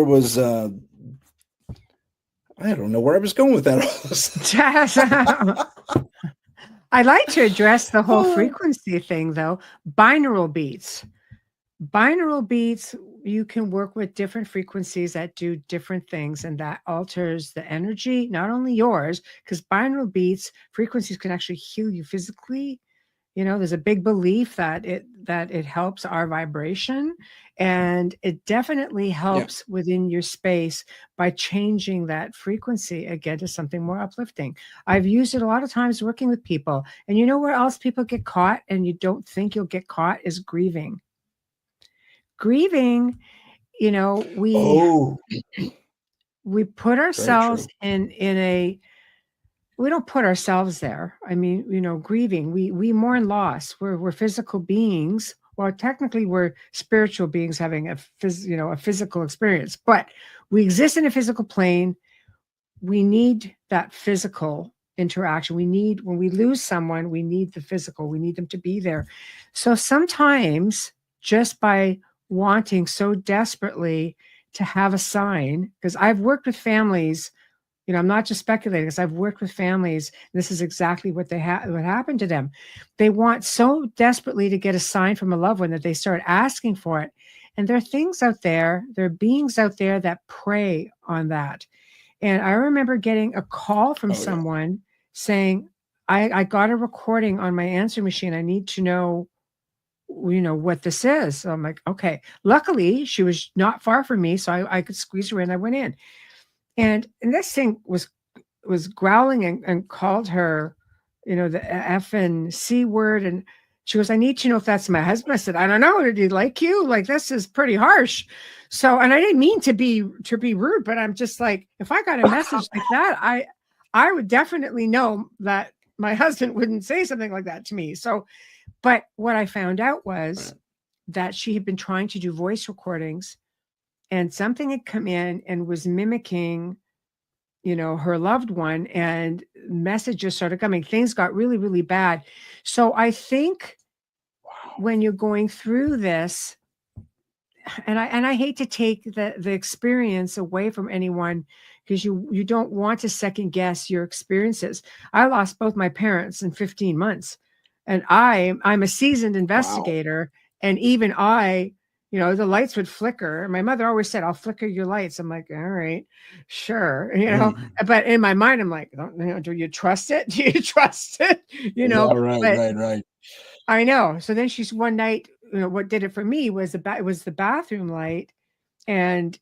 don't know where I was going with that. I'd like to address the whole frequency thing, though. Binaural beats. Binaural beats, you can work with different frequencies that do different things, and that alters the energy, not only yours, because binaural beats, frequencies can actually heal you physically. You know, there's a big belief that it helps our vibration, and it definitely helps within your space by changing that frequency again to something more uplifting. I've used it a lot of times working with people. And you know where else people get caught and you don't think you'll get caught is grieving. Grieving, you know, we put ourselves in a, we don't put ourselves there. I mean, you know, grieving, we mourn loss. We're physical beings. Well, technically we're spiritual beings having a physical experience, but we exist in a physical plane. We need that physical interaction. When we lose someone, we need the physical. We need them to be there. So sometimes just by wanting so desperately to have a sign, because I've worked with families, you know, I'm not just speculating, because I've worked with families. This is exactly what what happened to them. They want so desperately to get a sign from a loved one that they start asking for it. And there are things out there, there are beings out there that prey on that. And I remember getting a call from someone saying, I got a recording on my answer machine. I need to know, you know, what this is. So I'm like, okay. Luckily, she was not far from me, so I could squeeze her in. I went in. And this thing was growling and called her, you know, the F and C word. And she goes, I need to know if that's my husband. I said, I don't know. Did he like you? Like, this is pretty harsh. So, and I didn't mean to be rude, but I'm just like, if I got a message like that, I would definitely know that my husband wouldn't say something like that to me. So, but what I found out was that she had been trying to do voice recordings, and something had come in and was mimicking, you know, her loved one, and messages started coming. Things got really, really bad. So I think when you're going through this, and I hate to take the experience away from anyone, because you don't want to second guess your experiences. I lost both my parents in 15 months, and I'm a seasoned investigator, and even I, you know, the lights would flicker. My mother always said, I'll flicker your lights. I'm like, all right, sure. You know, but in my mind, I'm like, do you trust it? Do you trust it? You know, right. I know. So then she's one night, you know, what did it for me was the bathroom light. And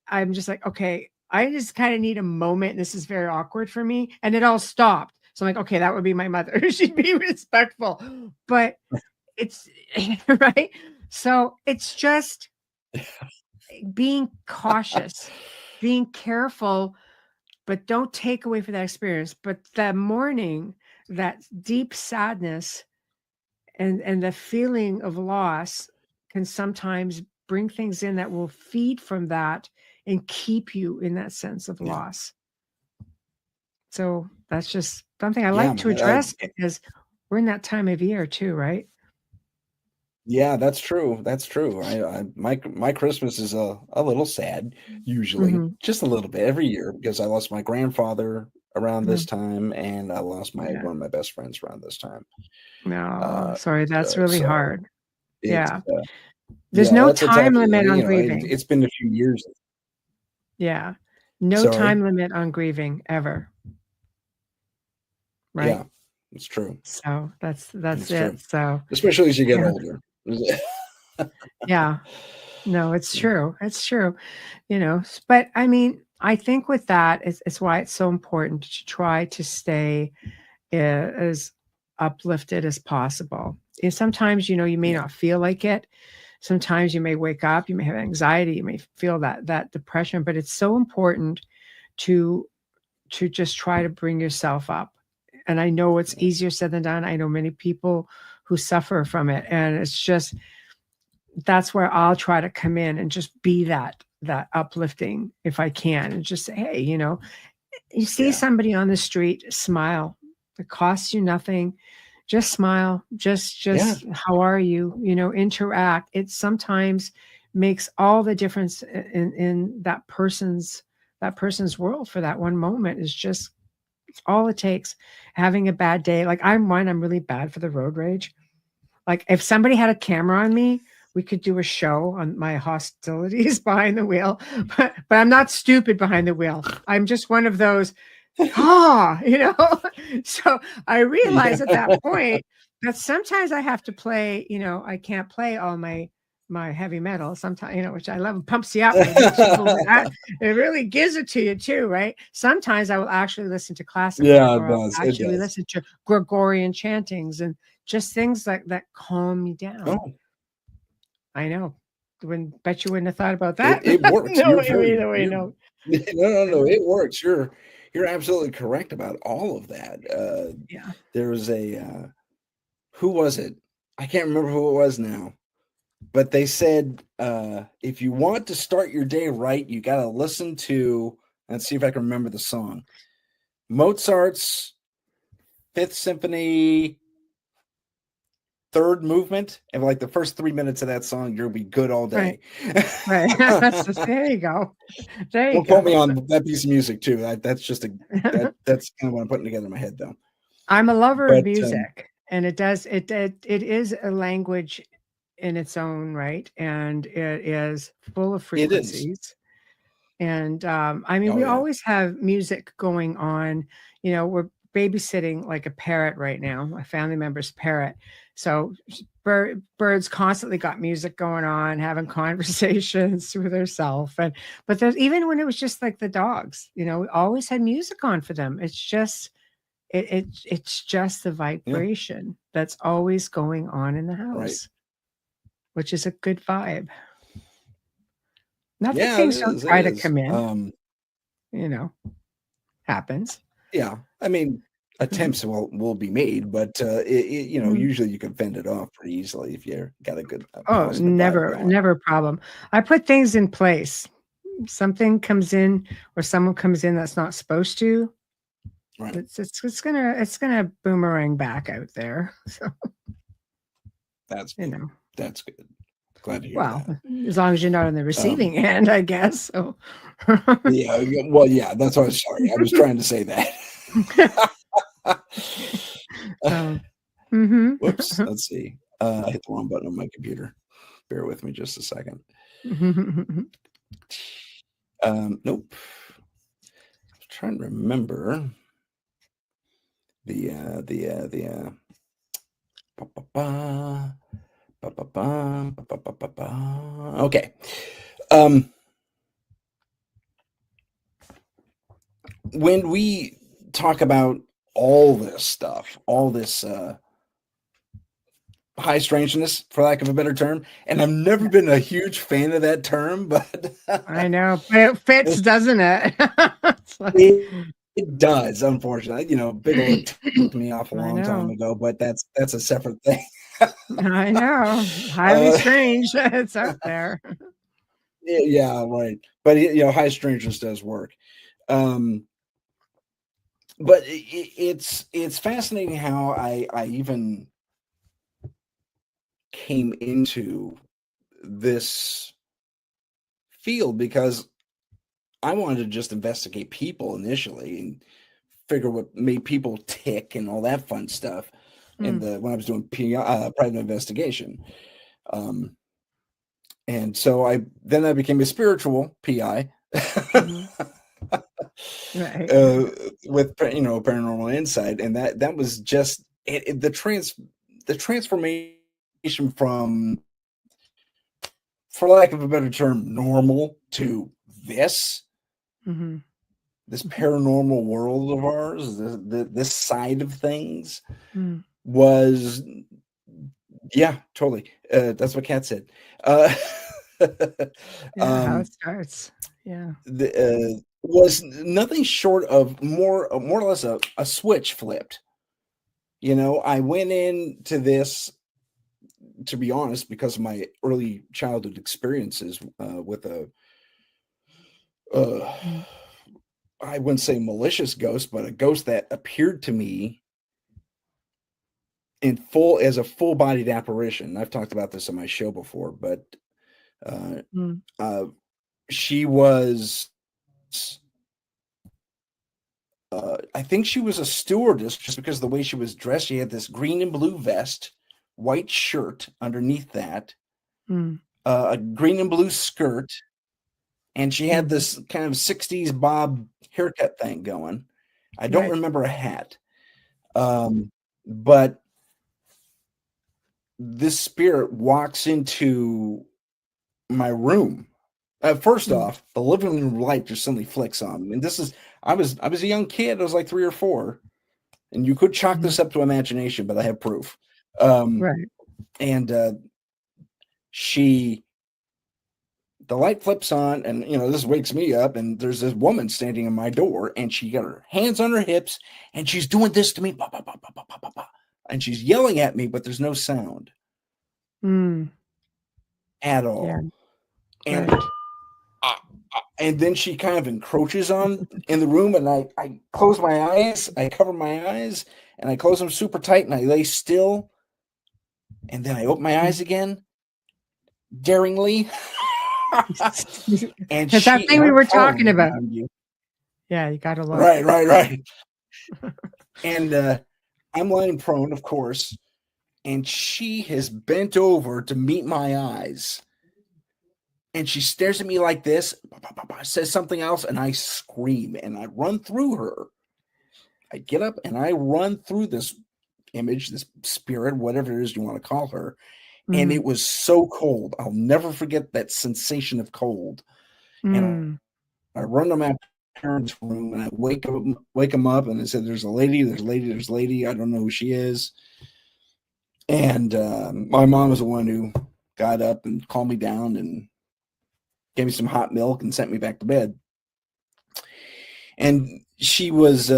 I'm just like, okay, I just kind of need a moment. This is very awkward for me. And it all stopped. So I'm like, okay, that would be my mother. She'd be respectful, but it's right. So it's just being cautious, being careful, but don't take away from that experience. But that mourning, that deep sadness, and the feeling of loss can sometimes bring things in that will feed from that and keep you in that sense of loss. So that's just something I like to address, because we're in that time of year too, right? Yeah, that's true. That's true. My Christmas is a little sad, usually, just a little bit every year, because I lost my grandfather around this time, and I lost one of my best friends around this time. No, sorry, that's really hard. Yeah. There's yeah, no that's time exactly, limit on you know, grieving. it's been a few years. Yeah. No time limit on grieving ever. Right? Yeah, it's true. So that's it. True. So especially as you get older. Yeah. No, it's true. It's true. You know, but I mean, I think with that, it's why it's so important to try to stay as uplifted as possible. And sometimes, you know, you may not feel like it. Sometimes you may wake up, you may have anxiety, you may feel that depression, but it's so important to just try to bring yourself up. And I know it's easier said than done. I know many people who suffer from it. And it's just, that's where I'll try to come in and just be that uplifting if I can, and just say, hey, you see somebody on the street, smile. It costs you nothing. Just smile. Just how are you? Interact. It sometimes makes all the difference in that person's world for that one moment. Is just all it takes. Having a bad day. Like I'm really bad for the road rage. Like if somebody had a camera on me, we could do a show on my hostilities behind the wheel, but I'm not stupid behind the wheel. I'm just one of those, So I realized at that point that sometimes I have to play, I can't play all my heavy metal sometimes, which I love. It pumps you up. It really gives it to you too, right? Sometimes I will actually listen to classical, or I'll actually listen to Gregorian chantings and just things like that calm me down. Oh. I know. Bet you wouldn't have thought about that. It works. No, No, it works. You're absolutely correct about all of that. There was a who was it? I can't remember who it was now, but they said if you want to start your day right, you got to listen to. Let's see if I can remember the song. Mozart's Fifth Symphony. Third movement, and like the first 3 minutes of that song, you'll be good all day. Right. There you go. Don't quote me on that piece of music too. That's just that's kind of what I'm putting together in my head, though. I'm a lover of music, and it is a language in its own right, and it is full of frequencies. And we always have music going on. We're babysitting like a parrot right now, a family member's parrot. So Bird's constantly got music going on, having conversations with herself. But there's, even when it was just like the dogs, we always had music on for them. It's just, it's just the vibration that's always going on in the house, which is a good vibe. Not that things don't try to come in, happens. Yeah. I mean, attempts will be made, but usually you can fend it off pretty easily if you got a good. Never a problem. I put things in place. Something comes in, or someone comes in that's not supposed to. Right. It's gonna boomerang back out there. So that's good. That's good. Glad to hear that. As long as you're not on the receiving end, I guess. So. Well, yeah. That's what I was sorry. I was trying to say that. Whoops. Let's see. I hit the wrong button on my computer. Bear with me just a second. Nope. I'm trying to remember okay. When we talk about all this stuff, all this high strangeness, for lack of a better term, and I've never been a huge fan of that term, but I know, but it fits, doesn't it? It does, unfortunately. Bigelow took me off a long time ago, but that's a separate thing. I know, highly strange. It's out there. Yeah, right. But high strangeness does work. But it's fascinating how I even came into this field, because I wanted to just investigate people initially and figure what made people tick and all that fun stuff. And when I was doing private investigation, and so I became a spiritual PI. Right. With Paranormal Insight, and that was just the transformation from, for lack of a better term, normal to this paranormal world of ours, this side of things was, totally. That's what Kat said. How it starts. Yeah. Was nothing short of more or less a switch flipped. I went into this, to be honest, because of my early childhood experiences with Mm. I wouldn't say malicious ghost, but a ghost that appeared to me as a full-bodied apparition. I've talked about this on my show before, but Mm. she was, I think she was a stewardess, just because of the way she was dressed. She had this green and blue vest, white shirt underneath that, Mm. a green and blue skirt, and she had Mm. this kind of 60s bob haircut thing going. I don't Right. remember a hat. But this spirit walks into my room. First Mm. off, the living room light just suddenly flicks on. And I was a young kid. I was like 3 or 4. And you could chalk Mhm. this up to imagination, but I have proof. Right. And the light flips on, and this wakes me up, and there's this woman standing in my door, and she got her hands on her hips, and she's doing this to me, bah, bah, bah, bah, bah, bah, bah, bah. And she's yelling at me, but there's no sound Mm. at Yeah. all. And Right. and then she kind of encroaches on in the room, and I close my eyes, I cover my eyes, and I close them super tight, and I lay still, and then I open my eyes again, daringly. And It's that thing we I'm were prone talking about. behind you. Yeah, you got to look. Right. And I'm lying prone, of course, and she has bent over to meet my eyes. And she stares at me like this, says something else, and I scream, and I run through her. I get up, and I run through this image, this spirit, whatever it is you want to call her. And it Mm. was so cold. I'll never forget that sensation of cold. And Mm. I run to my parents' room, and I wake them up, and I said, there's a lady. I don't know who she is. And my mom was the one who got up and calmed me down and gave me some hot milk and sent me back to bed. And she was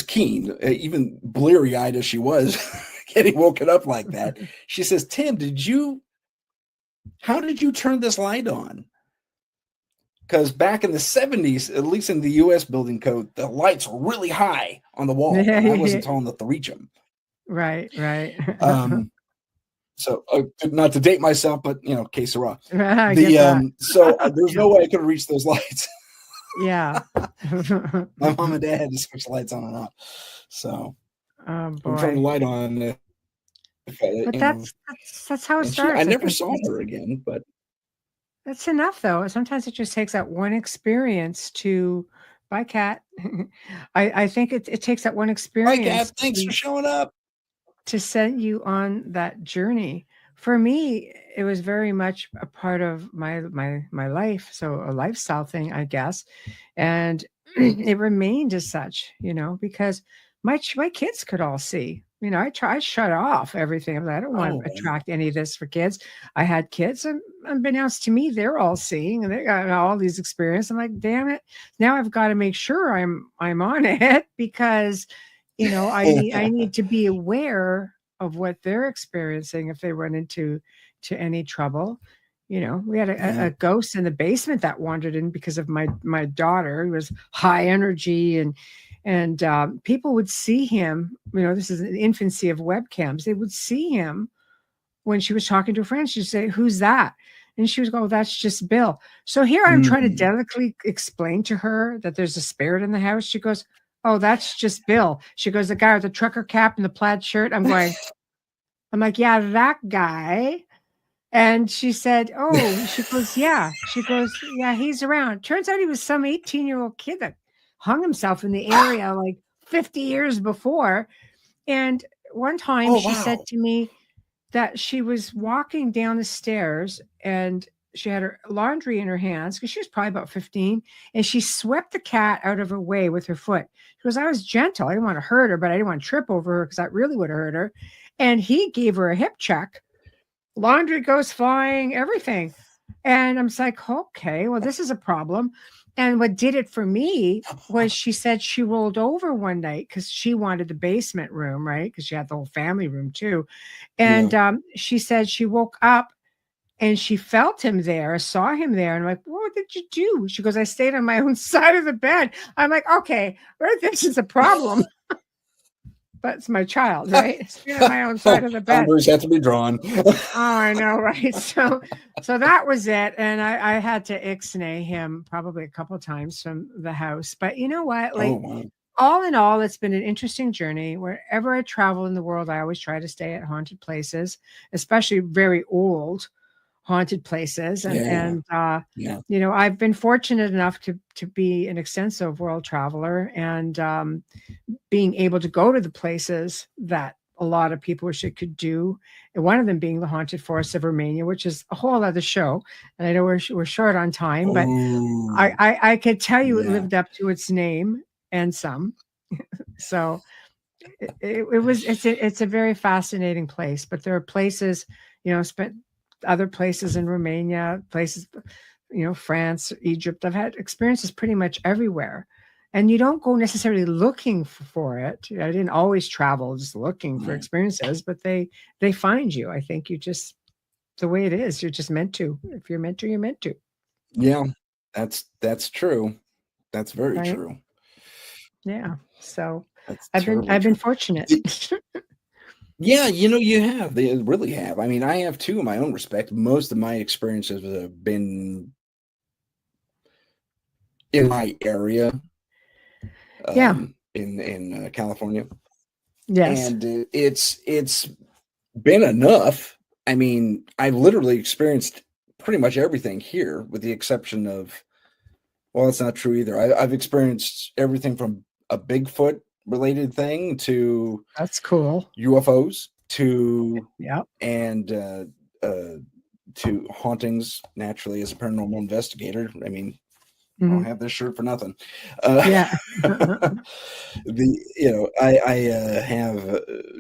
keen, even bleary-eyed as she was, getting woken up like that. She says, Tim, how did you turn this light on? Because back in the 70s, at least in the U.S. building code, the lights were really high on the wall, and I wasn't tall enough to reach them. Right. So not to date myself, but que sera. I get that. So there's no way I could have reached those lights. Yeah. My mom and dad had to switch the lights on and off. So Oh I'm turning the boy. light on. But that's how it starts. I never saw her again, but That's enough, though. Sometimes it just takes that one experience to. Bye, Cat. I think it takes that one hi, experience Kat, thanks for showing up. to set you on that journey. For me, it was very much a part of my life, so a lifestyle thing, I guess, and it remained as such, because my kids could all see. I shut off everything. I don't want to attract any of this for kids. I had kids, and unbeknownst to me, they're all seeing, and they got all these experiences. I'm like, damn it! Now I've got to make sure I'm on it, because I need to be aware of what they're experiencing if they run into any trouble. We had a ghost in the basement that wandered in because of my daughter, who was high energy, and people would see him. This is the infancy of webcams. They would see him when she was talking to a friend. She'd say, "Who's that?" And she would go, "That's just Bill." So here I'm trying to delicately explain to her that there's a spirit in the house. She goes, "Oh, that's just Bill." She goes, "The guy with the trucker cap and the plaid shirt." I'm like, "Yeah, that guy." And she said, "Oh," she goes, "Yeah." She goes, "Yeah, he's around." Turns out he was some 18-year-old kid that hung himself in the area like 50 years before. And one time she said to me that she was walking down the stairs, and she had her laundry in her hands, because she was probably about 15, and she swept the cat out of her way with her foot. She goes, "I was gentle. I didn't want to hurt her, but I didn't want to trip over her, because that really would have hurt her." And he gave her a hip check. Laundry goes flying, everything. And I'm like, okay, well, this is a problem. And what did it for me was she said she rolled over one night because she wanted the basement room, right? Because she had the whole family room too. And she said she woke up and she felt him there, saw him there. And I'm like, what did you do? She goes, I stayed on my own side of the bed. I'm like, okay, right, this is a problem. But it's my child, right? Staying on my own side of the bed. Boundaries have to be drawn. Oh, I know, right? So that was it. And I had to ixnay him probably a couple of times from the house. But you know what? Like, wow. all in all, it's been an interesting journey. Wherever I travel in the world, I always try to stay at haunted places, especially very old haunted places. And you know, I've been fortunate enough to be an extensive world traveler and being able to go to the places that a lot of people wish it could do. And one of them being the haunted forests of Romania, which is a whole other show. And I know we're short on time, but I could tell you it lived up to its name and some. So it's a very fascinating place. But there are places, you know, spent other places in Romania, places, you know, France, Egypt. I've had experiences pretty much everywhere. And you don't go necessarily looking for it. I didn't always travel just looking for experiences, but they find you. I think you just, the way it is, you're just meant to. If you're meant to, you're meant to. Yeah, that's true. That's very true. Yeah. So I've been fortunate. Yeah, you know, you have. They really have. I mean, I have too, in my own respect. Most of my experiences have been in my area. In California. Yes. And it's been enough. I mean, I've literally experienced pretty much everything here, with the exception of, well, it's not true either. I've experienced everything from a Bigfoot related thing to that's cool, UFOs to and to hauntings. Naturally, as a paranormal investigator, I mean, I don't have this shirt for nothing. I have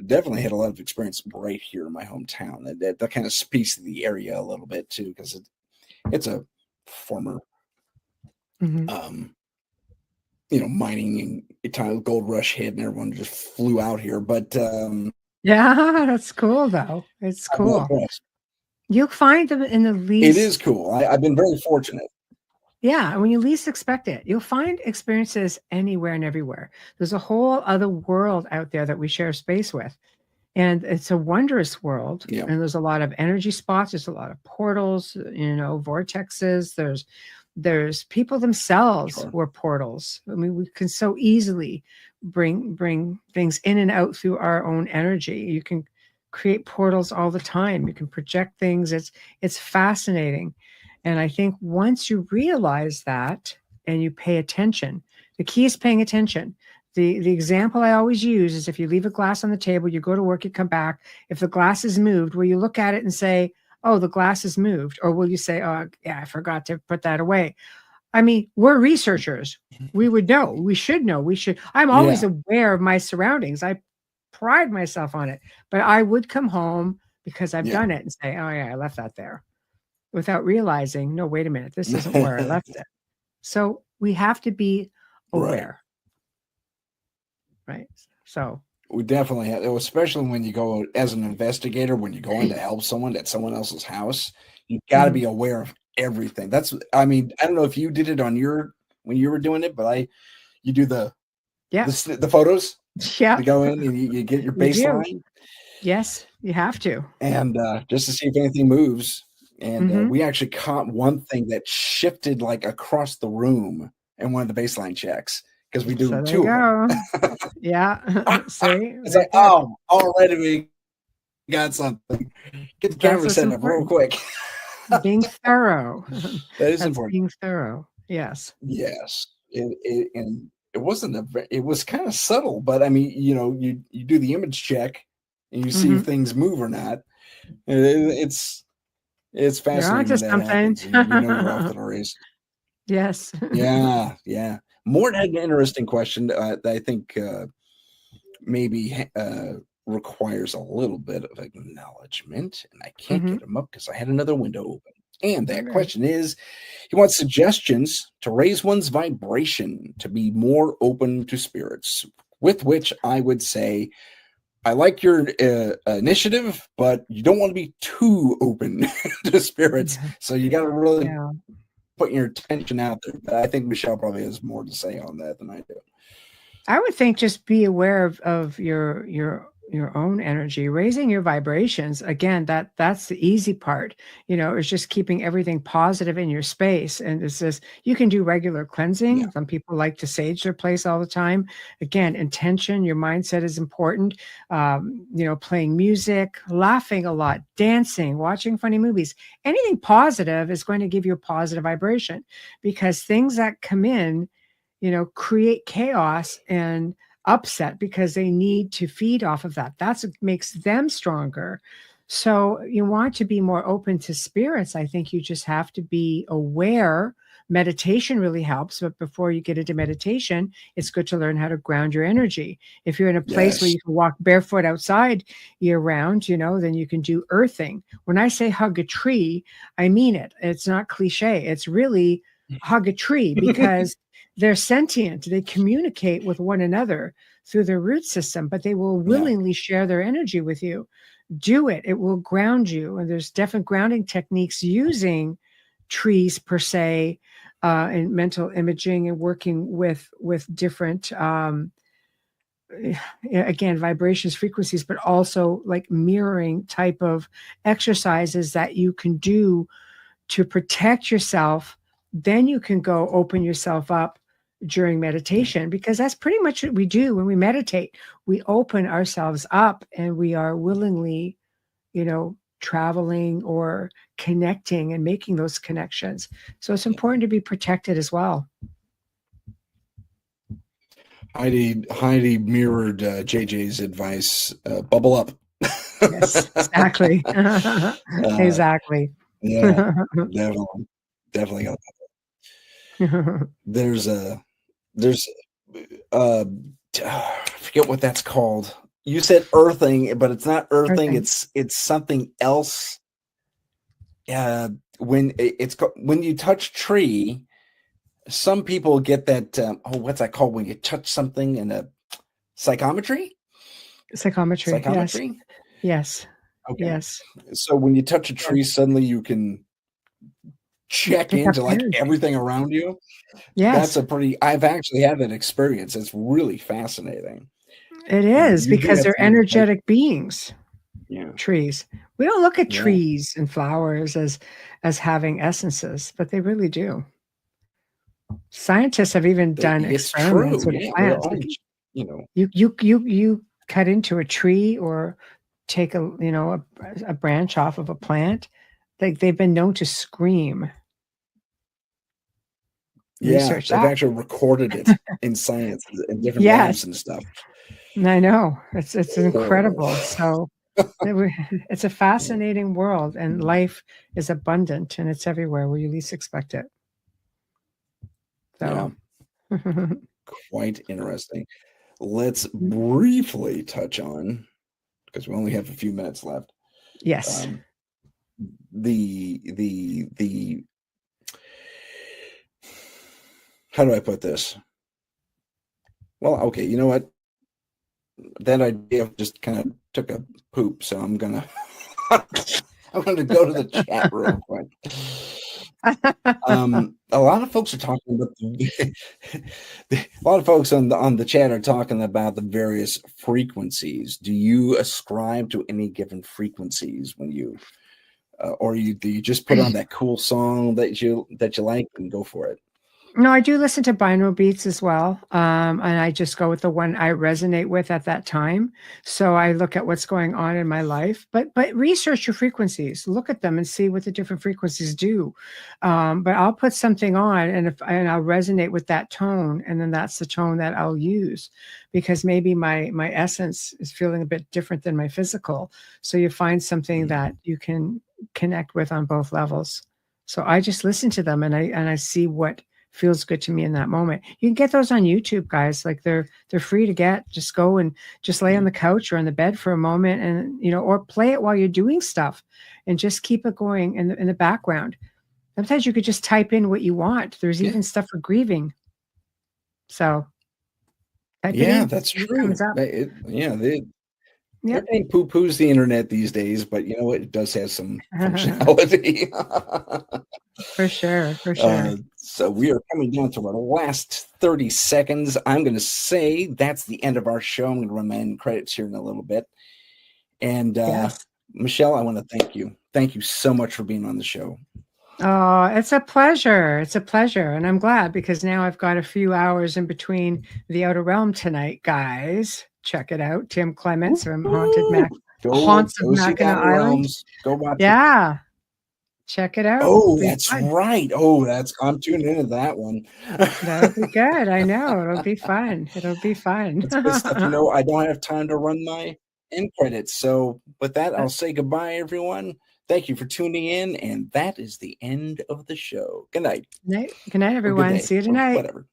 definitely had a lot of experience right here in my hometown. That kind of speaks to the area a little bit too, because it's a former, mining and gold rush hit, and everyone just flew out here. But that's cool though. It's cool. You'll find them in the least. It is cool. I've been very fortunate. Yeah, when you least expect it, you'll find experiences anywhere and everywhere. There's a whole other world out there that we share space with. And it's a wondrous world. Yeah. And there's a lot of energy spots. There's a lot of portals, vortexes. There's people themselves were portals. I mean, we can so easily bring things in and out through our own energy. You can create portals all the time. You can project things. It's fascinating. And I think once you realize that and you pay attention, the key is paying attention. The example I always use is if you leave a glass on the table, you go to work, you come back. If the glass is moved, will you look at it and say, oh, the glass is moved? Or will you say, oh, yeah, I forgot to put that away? I mean, we're researchers. We would know. We should know. I'm always aware of my surroundings. I pride myself on it. But I would come home because I've done it and say, oh, yeah, I left that there, without realizing, no, wait a minute, this isn't where I left it. So we have to be aware. Right. So we definitely have, especially when you go as an investigator, when you go in to help someone at someone else's house, you got to be aware of everything. I don't know if you did it on when you were doing it, but you do the photos. Yeah. To go in and you get your baseline. Yes, you have to. And just to see if anything moves. And we actually caught one thing that shifted like across the room in one of the baseline checks, because we do two of them. Yeah. See? It's like, oh, already we got something. Get the camera set up real quick. Being thorough. That is important. Being thorough. Yes. Yes. And it wasn't it was kind of subtle, but I mean, you do the image check and you see if things move or not. It's fascinating. You're onto something. You're off to the race. Yes. Yeah. Mort had an interesting question that I think maybe requires a little bit of acknowledgement, and I can't get him up because I had another window open. And that Okay. question is, he wants suggestions to raise one's vibration to be more open to spirits, with which I would say, I like your initiative, but you don't want to be too open to spirits. Yeah. So you got to really Yeah. put your attention out there. But I think Michelle probably has more to say on that than I do. I would think just be aware of your own energy, raising your vibrations. Again, that's the easy part. It's just keeping everything positive in your space. And it says you can do regular cleansing. Yeah. Some people like to sage their place all the time. Again, intention, your mindset is important. Playing music, laughing a lot, dancing, watching funny movies. Anything positive is going to give you a positive vibration, because things that come in, create chaos and upset because they need to feed off of that. That's what makes them stronger. So you want to be more open to spirits. I think you just have to be aware. Meditation really helps, but before you get into meditation, it's good to learn how to ground your energy. If you're in a place where Yes. you can walk barefoot outside year round, then you can do earthing. When I say hug a tree, I mean it. It's not cliche. It's really hug a tree, because they're sentient. They communicate with one another through their root system, but they will willingly share their energy with you. Do it. It will ground you. And there's different grounding techniques using trees per se, and mental imaging, and working with different, again, vibrations, frequencies, but also like mirroring type of exercises that you can do to protect yourself. Then you can go open yourself up during meditation, because that's pretty much what we do when we meditate. We open ourselves up, and we are willingly, traveling or connecting and making those connections. So it's important to be protected as well. Heidi mirrored JJ's advice. Bubble up. Yes, exactly. Exactly. Yeah, definitely got that. There's I forget what that's called. You said earthing, but it's not earthing. Earthing. It's something else. When you touch tree, some people get that. What's that called? When you touch something in a psychometry? Psychometry. Psychometry? Yes. Okay. Yes. So when you touch a tree, suddenly you can check Pick up into like energy. everything around you. Yes. I've actually had that experience. It's really fascinating. It is, You do because have they're to be like, energetic beings. yeah. Trees. We don't look at Yeah. trees and flowers as having essences, but they really do. Scientists have even done It's experiments true. with Yeah. We're plants. all, Like, you know, you cut into a tree or take a branch off of a plant. They've been known to scream. yeah, Research they've that. actually recorded it in science in different Yes. labs and stuff. I know. It's Horrible. incredible. So it's a fascinating world, and life is abundant, and it's everywhere where you least expect it. So Yeah, quite interesting. Let's briefly touch on, because we only have a few minutes left. yes. The how do I put this? Well, okay, you know what? That idea just kind of took a poop, so I'm gonna go to the chat real quick. A lot of folks are talking about a lot of folks on the chat are talking about the various frequencies. Do you ascribe to any given frequencies when you or do you just put on that cool song that you like and go for it? No, I do listen to binaural beats as well. And I just go with the one I resonate with at that time. So I look at what's going on in my life, but research your frequencies, look at them and see what the different frequencies do. But I'll put something on, and I'll resonate with that tone. And then that's the tone that I'll use, because maybe my essence is feeling a bit different than my physical. So you find something that you can connect with on both levels. So I just listen to them, and I see what feels good to me in that moment. You can get those on YouTube, guys. Like they're free to get. Just go and just lay on the couch or on the bed for a moment, and or play it while you're doing stuff, and just keep it going in the background. Sometimes you could just type in what you want. There's Yeah. even stuff for grieving. So type it Yeah, in, that's see what true. comes up. Everybody Yep. poo-poos the internet these days, but you know what? It does have some functionality. For sure. For sure. So we are coming down to our last 30 seconds. I'm going to say that's the end of our show. I'm going to run my end credits here in a little bit. And Yes. Michelle, I want to thank you. Thank you so much for being on the show. Oh, it's a pleasure. It's a pleasure. And I'm glad because now I've got a few hours in between the Outer Realm tonight, guys. Check it out. Tim Clements from Haunts of Mackinac Island. Realms. Go watch it. Yeah. Check it out. Oh, It'll be that's fun. right. Oh, I'm tuning into that one. That'll be good. I know. It'll be fun. It'll be fun. That's good stuff. You know, I don't have time to run my end credits. So with that, I'll say goodbye, everyone. Thank you for tuning in. And that is the end of the show. Good night. Good night, everyone. See you tonight. Whatever.